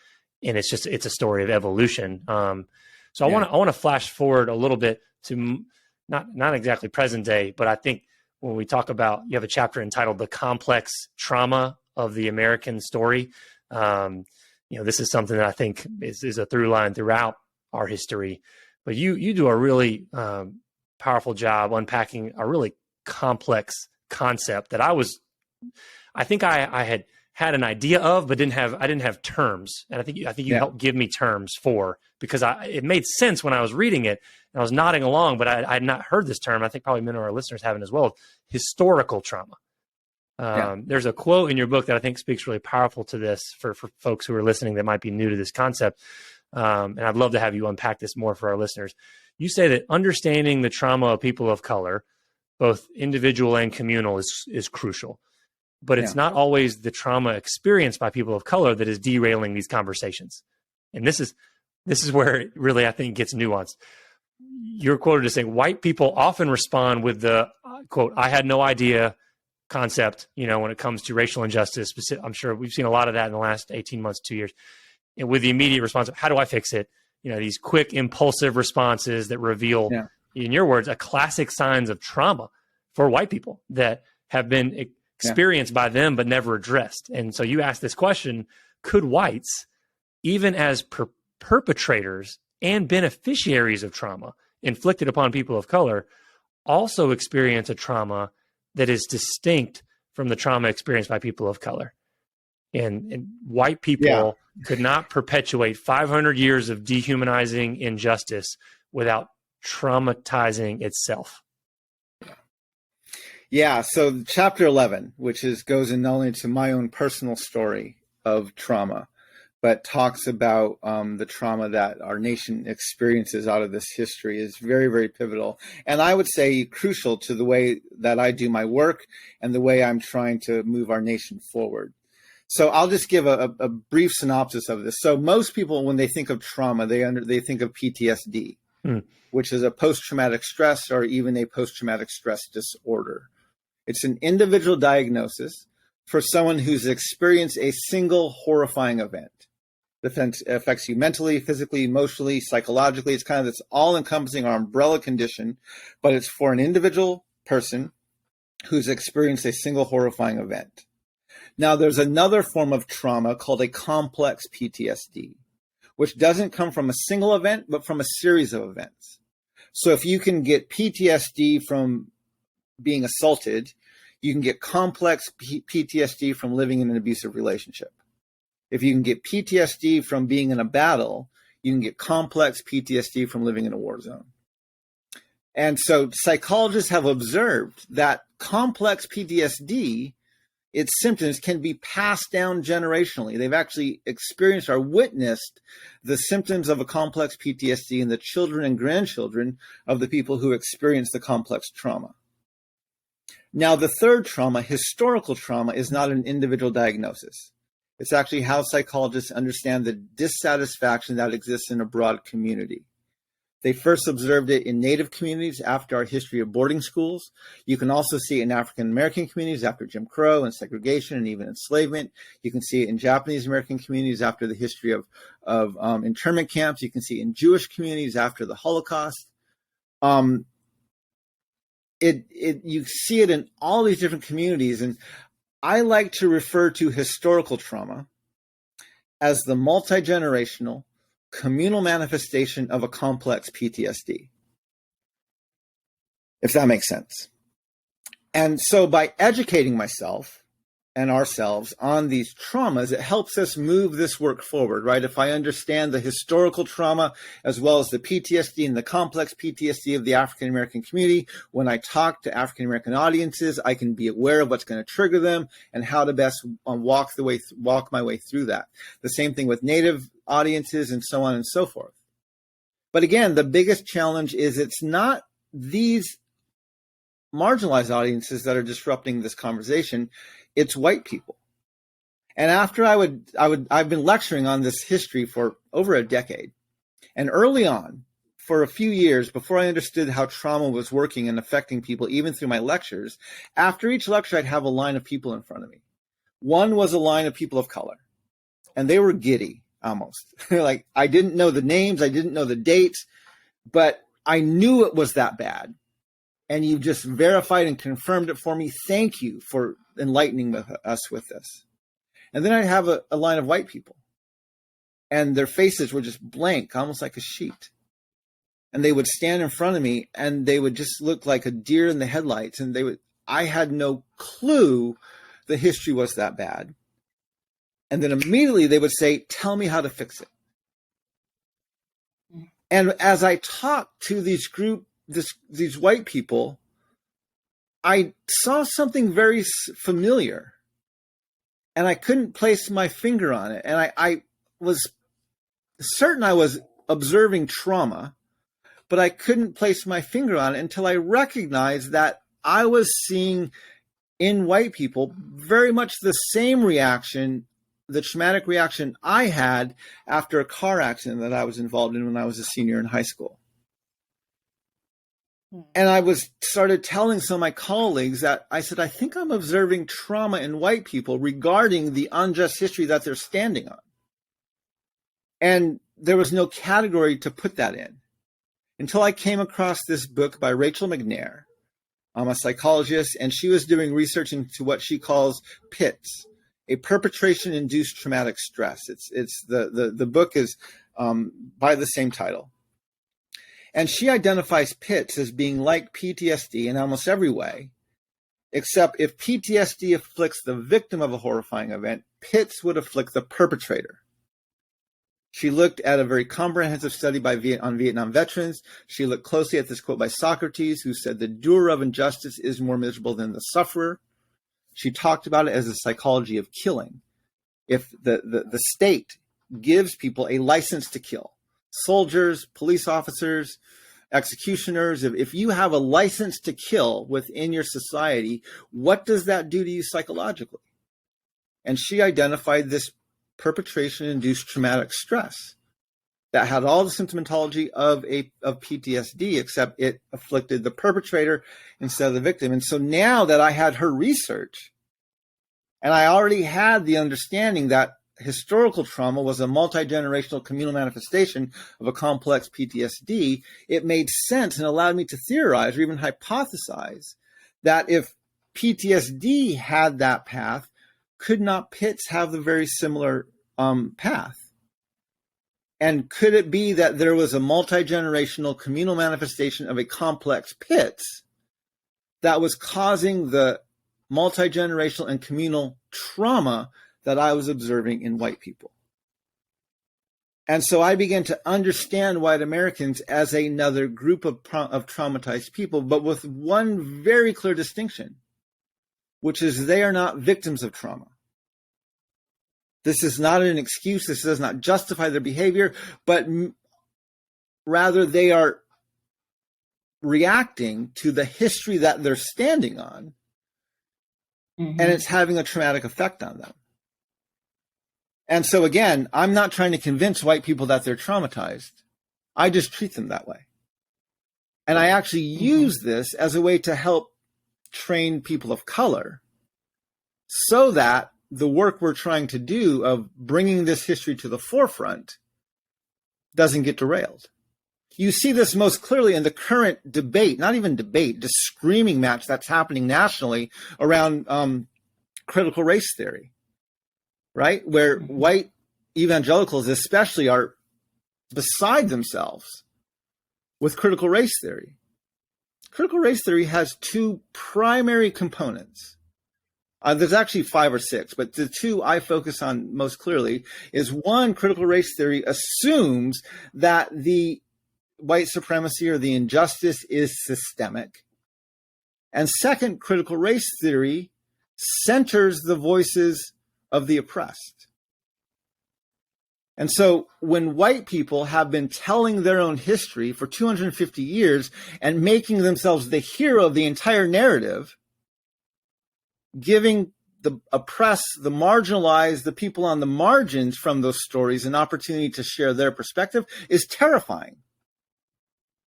And it's a story of evolution. So I want to flash forward a little bit to not exactly present day, but I think when we talk about, you have a chapter entitled "The Complex Trauma of the American Story." This is something that I think is a through line throughout our history. But you do a really powerful job unpacking a really complex concept that I think I had an idea of, but I didn't have terms. And I think you helped give me terms because it made sense when I was reading it and I was nodding along, but I had not heard this term. I think probably many of our listeners haven't as well. Historical trauma. There's a quote in your book that I think speaks really powerful to this for folks who are listening that might be new to this concept. And I'd love to have you unpack this more for our listeners. You say that understanding the trauma of people of color, both individual and communal, is crucial. But it's not always the trauma experienced by people of color that is derailing these conversations. And this is where it really, I think, gets nuanced. You're quoted as saying, white people often respond with the, quote, "I had no idea" concept, when it comes to racial injustice. I'm sure we've seen a lot of that in the last 18 months, 2 years. And with the immediate response of, how do I fix it? These quick, impulsive responses that reveal, in your words, a classic signs of trauma for white people that have been experienced by them but never addressed. And so you ask this question: could whites, even as perpetrators and beneficiaries of trauma inflicted upon people of color, also experience a trauma that is distinct from the trauma experienced by people of color. And white people could not perpetuate 500 years of dehumanizing injustice without traumatizing itself. Yeah, so chapter 11, which goes in not only to my own personal story of trauma, but talks about the trauma that our nation experiences out of this history, is very, very pivotal. And I would say crucial to the way that I do my work and the way I'm trying to move our nation forward. So I'll just give a brief synopsis of this. So most people, when they think of trauma, they think of PTSD, which is a post-traumatic stress or even a post-traumatic stress disorder. It's an individual diagnosis for someone who's experienced a single horrifying event. It affects you mentally, physically, emotionally, psychologically. It's kind of this all-encompassing or umbrella condition, but it's for an individual person who's experienced a single horrifying event. Now, there's another form of trauma called a complex PTSD, which doesn't come from a single event, but from a series of events. So if you can get PTSD from being assaulted, you can get complex PTSD from living in an abusive relationship. If you can get PTSD from being in a battle, you can get complex PTSD from living in a war zone. And so psychologists have observed that complex PTSD, its symptoms can be passed down generationally. They've actually experienced or witnessed the symptoms of a complex PTSD in the children and grandchildren of the people who experience the complex trauma. Now, the third trauma, historical trauma, is not an individual diagnosis. It's actually how psychologists understand the dissatisfaction that exists in a broad community. They first observed it in Native communities after our history of boarding schools. You can also see it in African American communities after Jim Crow and segregation and even enslavement. You can see it in Japanese American communities after the history of internment camps. You can see it in Jewish communities after the Holocaust. You see it in all these different communities, and I like to refer to historical trauma as the multi-generational communal manifestation of a complex PTSD, if that makes sense. And so by educating myself and ourselves on these traumas, it helps us move this work forward, right? If I understand the historical trauma as well as the PTSD and the complex PTSD of the African American community, when I talk to African American audiences, I can be aware of what's going to trigger them and how to best walk my way through that. The same thing with Native audiences and so on and so forth. But again, the biggest challenge is it's not these marginalized audiences that are disrupting this conversation. It's white people. And after I've been lecturing on this history for over a decade. And early on, for a few years, before I understood how trauma was working and affecting people, even through my lectures, after each lecture, I'd have a line of people in front of me. One was a line of people of color, and they were giddy almost. Like, I didn't know the names, I didn't know the dates, but I knew it was that bad. And you just verified and confirmed it for me. Thank you for enlightening us with this. And then I'd have a line of white people, and their faces were just blank, almost like a sheet. And they would stand in front of me, and they would just look like a deer in the headlights. And I had no clue the history was that bad. And then immediately they would say, "Tell me how to fix it." And as I talked to these white people, I saw something very familiar, and I couldn't place my finger on it. And I was certain I was observing trauma, but I couldn't place my finger on it until I recognized that I was seeing in white people very much the same reaction, the traumatic reaction I had after a car accident that I was involved in when I was a senior in high school. And I started telling some of my colleagues that I said, I think I'm observing trauma in white people regarding the unjust history that they're standing on. And there was no category to put that in until I came across this book by Rachel McNair. I'm a psychologist, and she was doing research into what she calls PITS, a perpetration-induced traumatic stress. The book is by the same title. And she identifies PITS as being like PTSD in almost every way, except if PTSD afflicts the victim of a horrifying event, PITS would afflict the perpetrator. She looked at a very comprehensive study on Vietnam veterans. She looked closely at this quote by Socrates, who said, "The doer of injustice is more miserable than the sufferer." She talked about it as a psychology of killing. If the state gives people a license to kill, soldiers, police officers, executioners, if you have a license to kill within your society, what does that do to you psychologically? And she identified this perpetration-induced traumatic stress that had all the symptomatology of PTSD, except it afflicted the perpetrator instead of the victim. And so now that I had her research, and I already had the understanding that historical trauma was a multi-generational communal manifestation of a complex PTSD, it made sense and allowed me to theorize or even hypothesize that if PTSD had that path, could not PITS have the very similar path? And could it be that there was a multi-generational communal manifestation of a complex PITS that was causing the multi-generational and communal trauma that I was observing in white people? And so I began to understand white Americans as another group of traumatized people, but with one very clear distinction, which is they are not victims of trauma. This is not an excuse. This does not justify their behavior, but rather they are reacting to the history that they're standing on, and it's having a traumatic effect on them. And so again, I'm not trying to convince white people that they're traumatized. I just treat them that way. And I actually use this as a way to help train people of color so that the work we're trying to do of bringing this history to the forefront doesn't get derailed. You see this most clearly in the current debate, not even debate, just screaming match that's happening nationally around critical race theory, right? Where white evangelicals especially are beside themselves with critical race theory. Critical race theory has two primary components. There's actually 5 or 6, but the two I focus on most clearly is one, critical race theory assumes that the white supremacy or the injustice is systemic. And second, critical race theory centers the voices of the oppressed. And so when white people have been telling their own history for 250 years and making themselves the hero of the entire narrative, giving the oppressed, the marginalized, the people on the margins from those stories an opportunity to share their perspective is terrifying,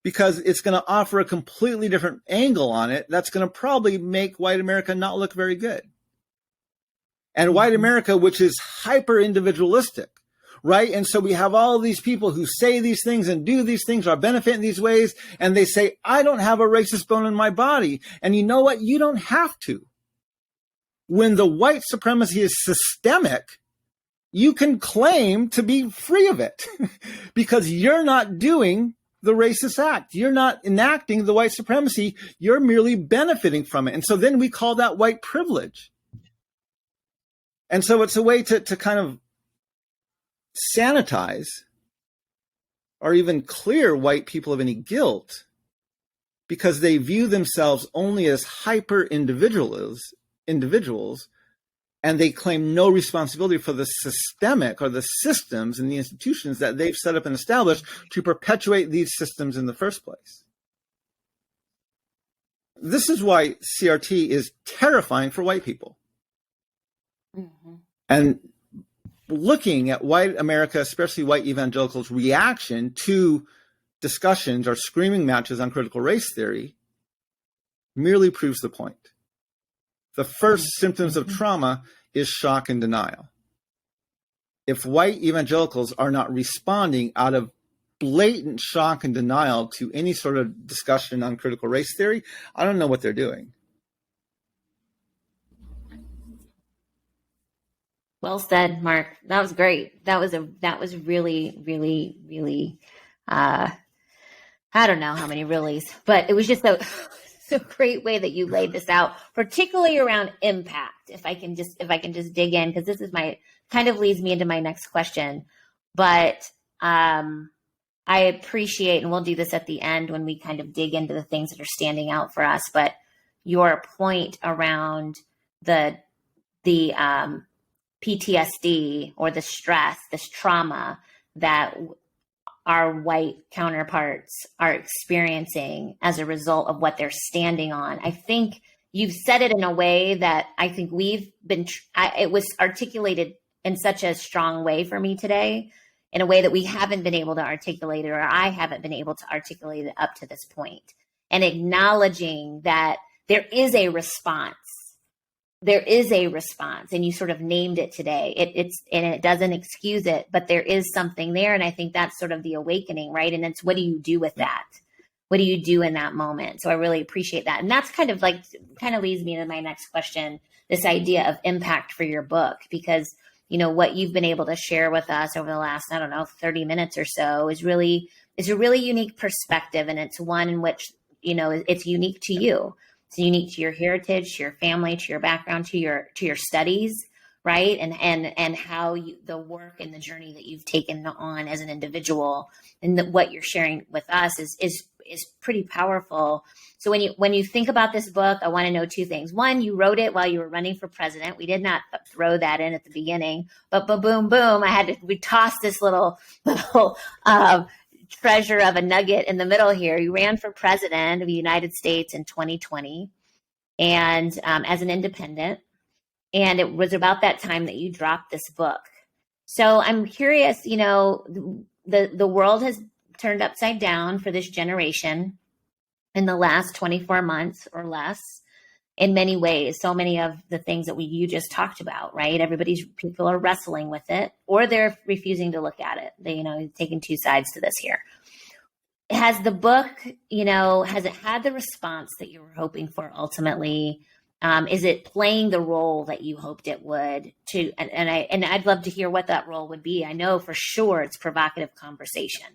because it's going to offer a completely different angle on it that's going to probably make white America not look very good. And white America, which is hyper individualistic, right? And so we have all these people who say these things and do these things or benefit in these ways, and they say, I don't have a racist bone in my body. And you know what? You don't have to. When the white supremacy is systemic, you can claim to be free of it because you're not doing the racist act. You're not enacting the white supremacy. You're merely benefiting from it. And so then we call that white privilege. And so it's a way to kind of sanitize or even clear white people of any guilt, because they view themselves only as hyper individuals, and they claim no responsibility for the systemic or the systems and the institutions that they've set up and established to perpetuate these systems in the first place. This is why CRT is terrifying for white people. And looking at white America, especially white evangelicals' reaction to discussions or screaming matches on critical race theory merely proves the point. The first symptoms of trauma is shock and denial. If white evangelicals are not responding out of blatant shock and denial to any sort of discussion on critical race theory, I don't know what they're doing. Well said, Mark. That was great. That was really, really, really I don't know how many reallys, but it was just a great way that you laid this out, particularly around impact. If I can just dig in, because this is kind of leads me into my next question. But I appreciate, and we'll do this at the end when we kind of dig into the things that are standing out for us. But your point around the PTSD or the stress, this trauma that our white counterparts are experiencing as a result of what they're standing on. I think you've said it in a way that I think it was articulated in such a strong way for me today, in a way that we haven't been able to articulate it, or I haven't been able to articulate it up to this point. And acknowledging that there is a response. There is a response, and you sort of named it today. It doesn't excuse it, but there is something there. And I think that's sort of the awakening, right? And it's, what do you do with that? What do you do in that moment? So I really appreciate that. And that's kind of leads me to my next question, this idea of impact for your book, because, what you've been able to share with us over the last, 30 minutes or so is a really unique perspective. And it's one in which, it's unique to you. It's unique to your heritage, to your family, to your background, to your studies, right? And how the work and the journey that you've taken on as an individual, and what you're sharing with us is pretty powerful. So when you think about this book, I want to know two things. One, you wrote it while you were running for president. We did not throw that in at the beginning, but boom, boom, we tossed this little treasure of a nugget in the middle here. You ran for president of the United States in 2020, and as an independent. And it was about that time that you dropped this book. So I'm curious, the world has turned upside down for this generation in the last 24 months or less, in many ways. So many of the things that you just talked about, right? People are wrestling with it, or they're refusing to look at it. They, taking two sides to this here. Has the book, has it had the response that you were hoping for ultimately? Is it playing the role that you hoped it would? And I'd love to hear what that role would be. I know for sure it's provocative conversation,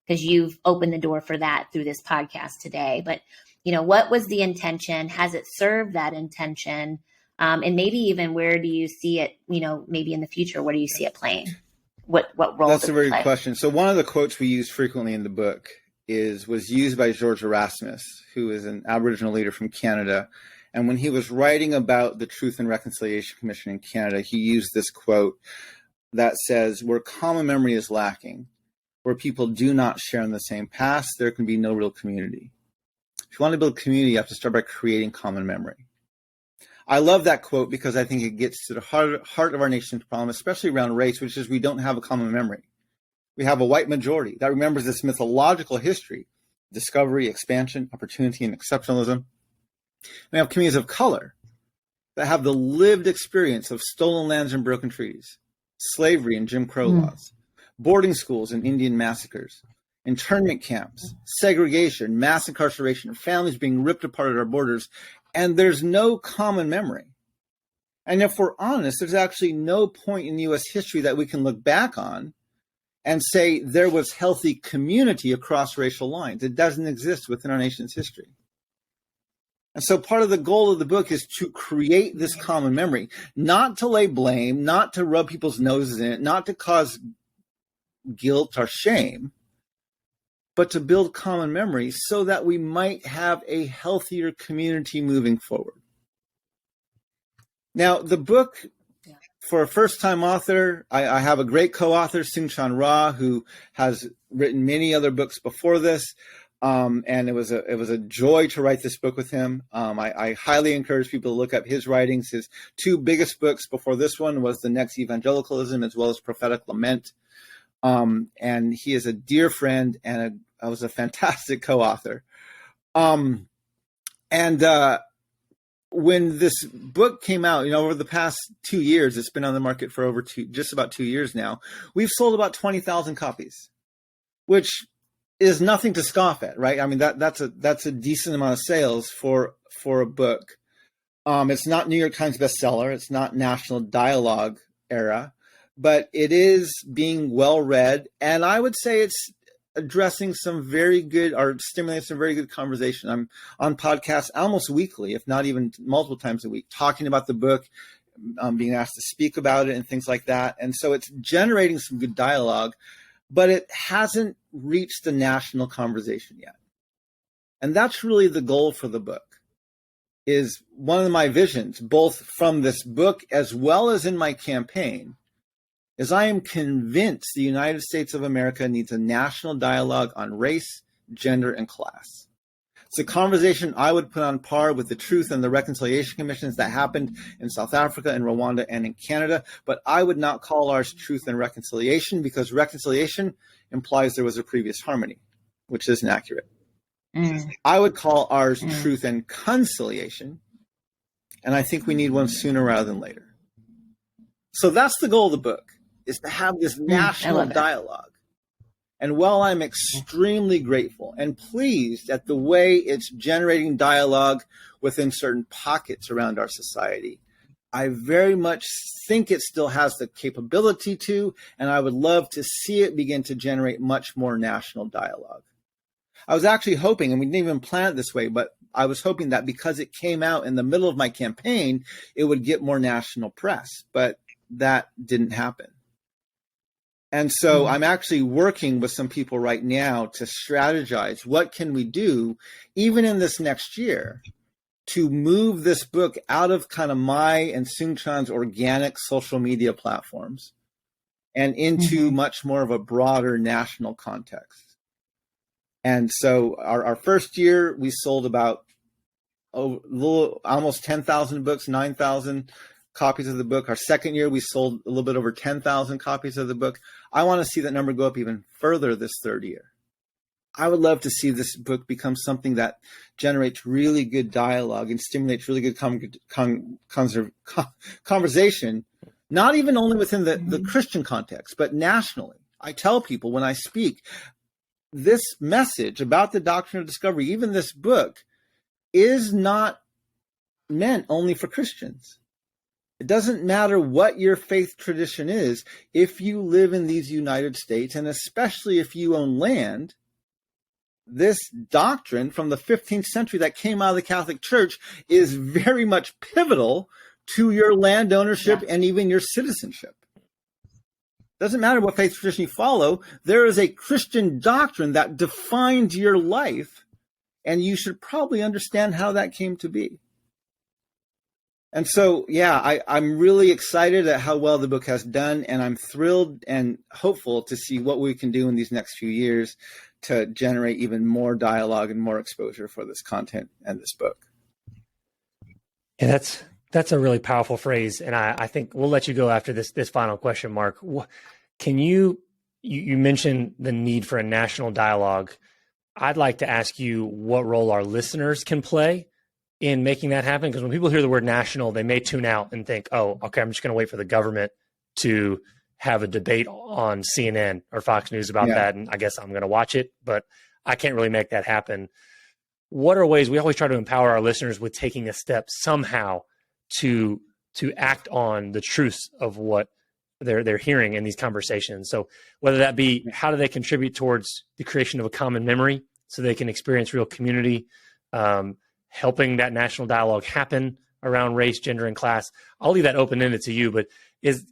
because you've opened the door for that through this podcast today. But what was the intention? Has it served that intention? And maybe even, where do you see it, maybe in the future, where do you see it playing? What role? That's a very good question. So one of the quotes we use frequently in the book was used by George Erasmus, who is an Aboriginal leader from Canada. And when he was writing about the Truth and Reconciliation Commission in Canada, he used this quote that says, "Where common memory is lacking, where people do not share in the same past, there can be no real community. If you want to build community, you have to start by creating common memory." I love that quote because I think it gets to the heart of our nation's problem, especially around race, which is we don't have a common memory. We have a white majority that remembers this mythological history, discovery, expansion, opportunity, and exceptionalism. We have communities of color that have the lived experience of stolen lands and broken treaties, slavery and Jim Crow laws, boarding schools and Indian massacres, internment camps, segregation, mass incarceration, families being ripped apart at our borders, and there's no common memory. And if we're honest, there's actually no point in U.S. history that we can look back on and say there was healthy community across racial lines. It doesn't exist within our nation's history. And so part of the goal of the book is to create this common memory, not to lay blame, not to rub people's noses in it, not to cause guilt or shame, but to build common memory so that we might have a healthier community moving forward. Now, the book, for a first-time author, I have a great co-author, Sing-Chan Ra, who has written many other books before this, and it was a joy to write this book with him. I highly encourage people to look up his writings. His two biggest books before this one was The Next Evangelicalism, as well as Prophetic Lament. And he is a dear friend, and I was a fantastic co-author. When this book came out, over the past 2 years, it's been on the market for just about 2 years now. We've sold about 20,000 copies, which is nothing to scoff at, right? I mean, that's a decent amount of sales for a book. It's not New York Times bestseller. It's not National Dialogue era, but it is being well read. And I would say it's addressing some very good, or stimulating some very good conversation. I'm on podcasts almost weekly, if not even multiple times a week, talking about the book, being asked to speak about it and things like that. And so it's generating some good dialogue, but it hasn't reached the national conversation yet. And that's really the goal for the book. Is one of my visions, both from this book as well as in my campaign, is I am convinced the United States of America needs a national dialogue on race, gender, and class. It's a conversation I would put on par with the Truth and the Reconciliation Commissions that happened in South Africa and Rwanda and in Canada, but I would not call ours Truth and Reconciliation, because reconciliation implies there was a previous harmony, which isn't accurate. I would call ours Truth and Conciliation, and I think we need one sooner rather than later. So that's the goal of the book, is to have this national dialogue. And while I'm extremely grateful and pleased at the way it's generating dialogue within certain pockets around our society, I very much think it still has the capability to, and I would love to see it begin to generate much more national dialogue. I was actually hoping, and we didn't even plan it this way, but I was hoping that because it came out in the middle of my campaign, it would get more national press, but that didn't happen. And so I'm actually working with some people right now to strategize what can we do, even in this next year, to move this book out of kind of my and Sung-Chan's organic social media platforms and into much more of a broader national context. And so our first year, we sold about almost 10,000 books, 9,000 copies of the book. Our second year, we sold a little bit over 10,000 copies of the book. I want to see that number go up even further this third year. I would love to see this book become something that generates really good dialogue and stimulates really good conversation, not even only within the Christian context, but nationally. I tell people when I speak, this message about the doctrine of discovery, even this book, is not meant only for Christians. It doesn't matter what your faith tradition is. If you live in these United States, and especially if you own land, this doctrine from the 15th century that came out of the Catholic Church is very much pivotal to your land ownership and even your citizenship. Doesn't matter what faith tradition you follow, there is a Christian doctrine that defines your life, and you should probably understand how that came to be. And so, I'm really excited at how well the book has done, and I'm thrilled and hopeful to see what we can do in these next few years to generate even more dialogue and more exposure for this content and this book. Yeah, that's a really powerful phrase, and I think we'll let you go after this final question, Mark. Can you mentioned the need for a national dialogue. I'd like to ask you what role our listeners can play in making that happen, because when people hear the word national, they may tune out and think, oh, okay, I'm just going to wait for the government to have a debate on CNN or Fox News about that, and I guess I'm going to watch it, but I can't really make that happen. What are ways we always try to empower our listeners with taking a step somehow to act on the truths of what they're hearing in these conversations? So whether that be, how do they contribute towards the creation of a common memory so they can experience real community, helping that national dialogue happen around race, gender, and class? I'll leave that open-ended to you, but is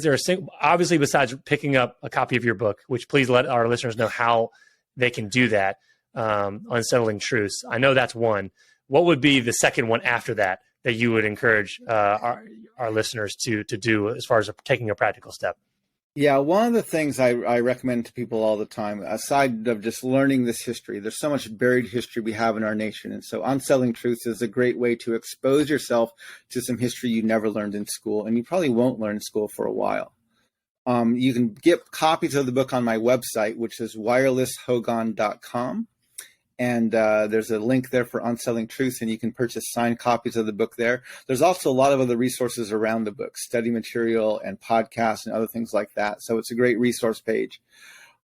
there a single, obviously besides picking up a copy of your book, which please let our listeners know how they can do that, Unsettling Truths. I know that's one. What would be the second one after that you would encourage our listeners to do as far as taking a practical step? Yeah, one of the things I recommend to people all the time, aside of just learning this history, there's so much buried history we have in our nation. And so Unsettling Truths is a great way to expose yourself to some history you never learned in school, and you probably won't learn in school for a while. You can get copies of the book on my website, which is wirelesshogan.com. And there's a link there for Unsettling Truths, and you can purchase signed copies of the book there. There's also a lot of other resources around the book, study material and podcasts and other things like that. So it's a great resource page.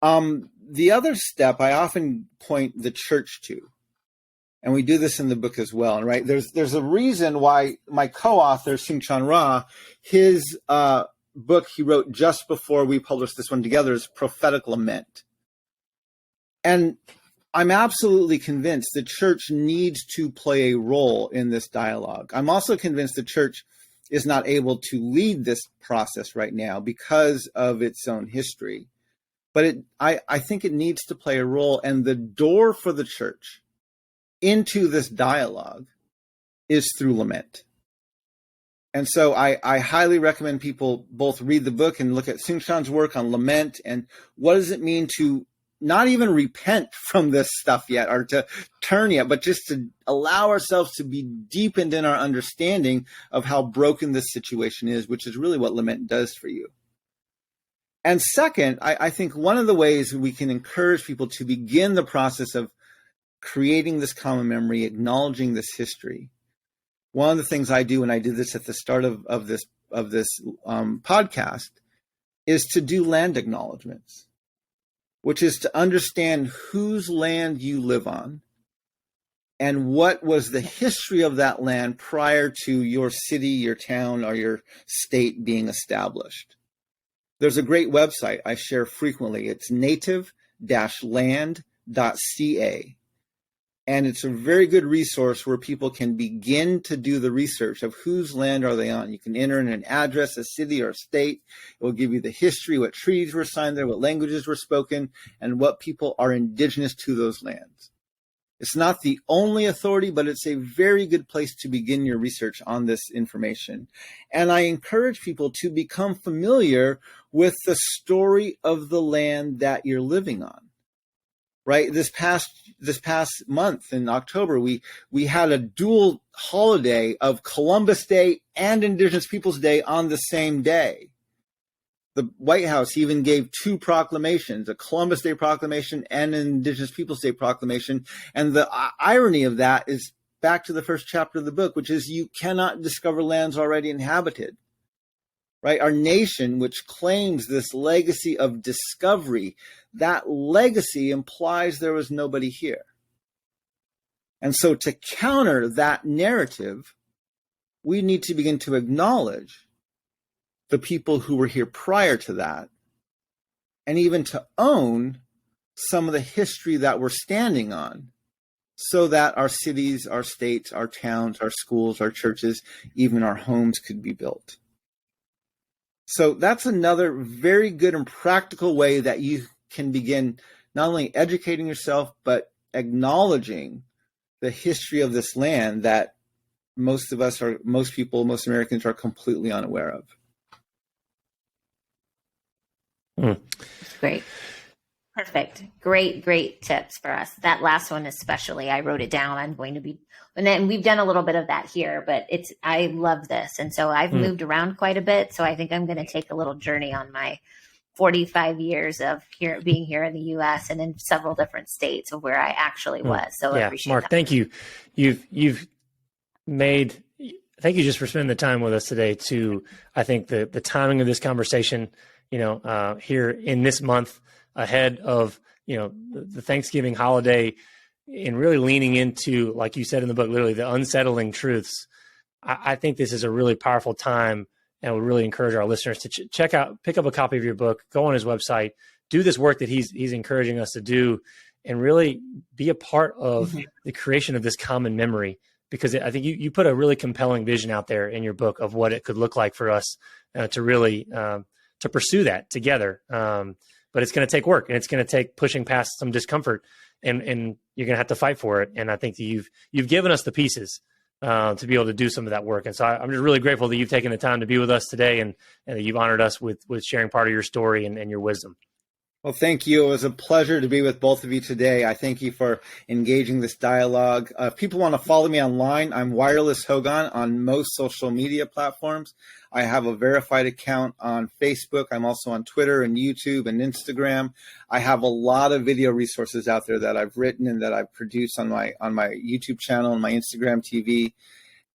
The other step I often point the church to, and we do this in the book as well, right? There's a reason why my co-author, Sung-Chan Ra, his book he wrote just before we published this one together is Prophetic Lament. And I'm absolutely convinced the church needs to play a role in this dialogue. I'm also convinced the church is not able to lead this process right now because of its own history. But I think it needs to play a role. And the door for the church into this dialogue is through lament. And so I highly recommend people both read the book and look at Sungshan's work on lament and what does it mean to not even repent from this stuff yet or to turn yet, but just to allow ourselves to be deepened in our understanding of how broken this situation is, which is really what lament does for you. And second, I think one of the ways we can encourage people to begin the process of creating this common memory, acknowledging this history. One of the things I do, and I did this at the start of this podcast, is to do land acknowledgements, which is to understand whose land you live on and what was the history of that land prior to your city, your town, or your state being established. There's a great website I share frequently. It's native-land.ca. And it's a very good resource where people can begin to do the research of whose land are they on. You can enter in an address, a city or a state. It will give you the history, what treaties were signed there, what languages were spoken, and what people are indigenous to those lands. It's not the only authority, but it's a very good place to begin your research on this information. And I encourage people to become familiar with the story of the land that you're living on. Right, this past month in October, we had a dual holiday of Columbus Day and Indigenous Peoples Day on the same day. The White House even gave two proclamations, a Columbus Day proclamation and an Indigenous Peoples Day proclamation. And the irony of that is back to the first chapter of the book, which is you cannot discover lands already inhabited. Right, our nation, which claims this legacy of discovery, that legacy implies there was nobody here. And so to counter that narrative, we need to begin to acknowledge the people who were here prior to that, and even to own some of the history that we're standing on, so that our cities, our states, our towns, our schools, our churches, even our homes could be built. So that's another very good and practical way that you can begin not only educating yourself, but acknowledging the history of this land that most Americans are completely unaware of. That's great. Perfect. Great tips for us. That last one especially, I wrote it down. I'm going to be, and then we've done a little bit of that here, but I love this. And so I've moved around quite a bit. So I think I'm going to take a little journey on my 45 years of being here in the U.S. and in several different states of where I actually was. So I appreciate Mark, that. Thank you. Thank you just for spending the time with us today to, I think the timing of this conversation, here in this month, ahead of the Thanksgiving holiday, and really leaning into, like you said in the book, literally the unsettling truths. I think this is a really powerful time, and would really encourage our listeners to pick up a copy of your book, go on his website, do this work that he's encouraging us to do, and really be a part of the creation of this common memory. Because I think you put a really compelling vision out there in your book of what it could look like for us to really to pursue that together. But it's going to take work, and it's going to take pushing past some discomfort, and you're going to have to fight for it. And I think that you've given us the pieces to be able to do some of that work. And so I'm just really grateful that you've taken the time to be with us today, and that you've honored us with sharing part of your story and your wisdom. Well, thank you. It was a pleasure to be with both of you today. I thank you for engaging this dialogue. If people want to follow me online, I'm Wireless Hogan on most social media platforms. I have a verified account on Facebook. I'm also on Twitter and YouTube and Instagram. I have a lot of video resources out there that I've written and that I've produced on my YouTube channel and my Instagram TV.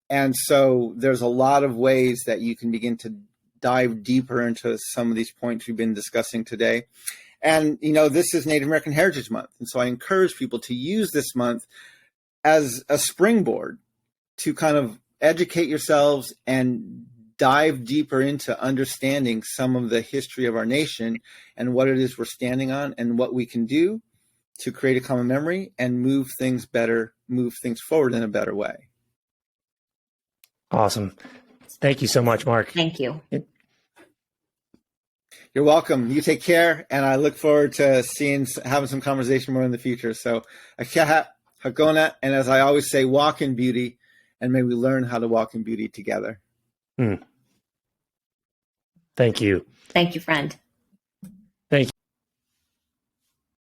And so there's a lot of ways that you can begin to dive deeper into some of these points we've been discussing today. And, this is Native American Heritage Month. And so I encourage people to use this month as a springboard to kind of educate yourselves and dive deeper into understanding some of the history of our nation and what it is we're standing on and what we can do to create a common memory and move things forward in a better way. Awesome. Thank you so much, Mark. Thank you. You're welcome. You take care, and I look forward to having some conversation more in the future. So, Akaha, Hakona, and as I always say, walk in beauty, and may we learn how to walk in beauty together. Thank you. Thank you, friend.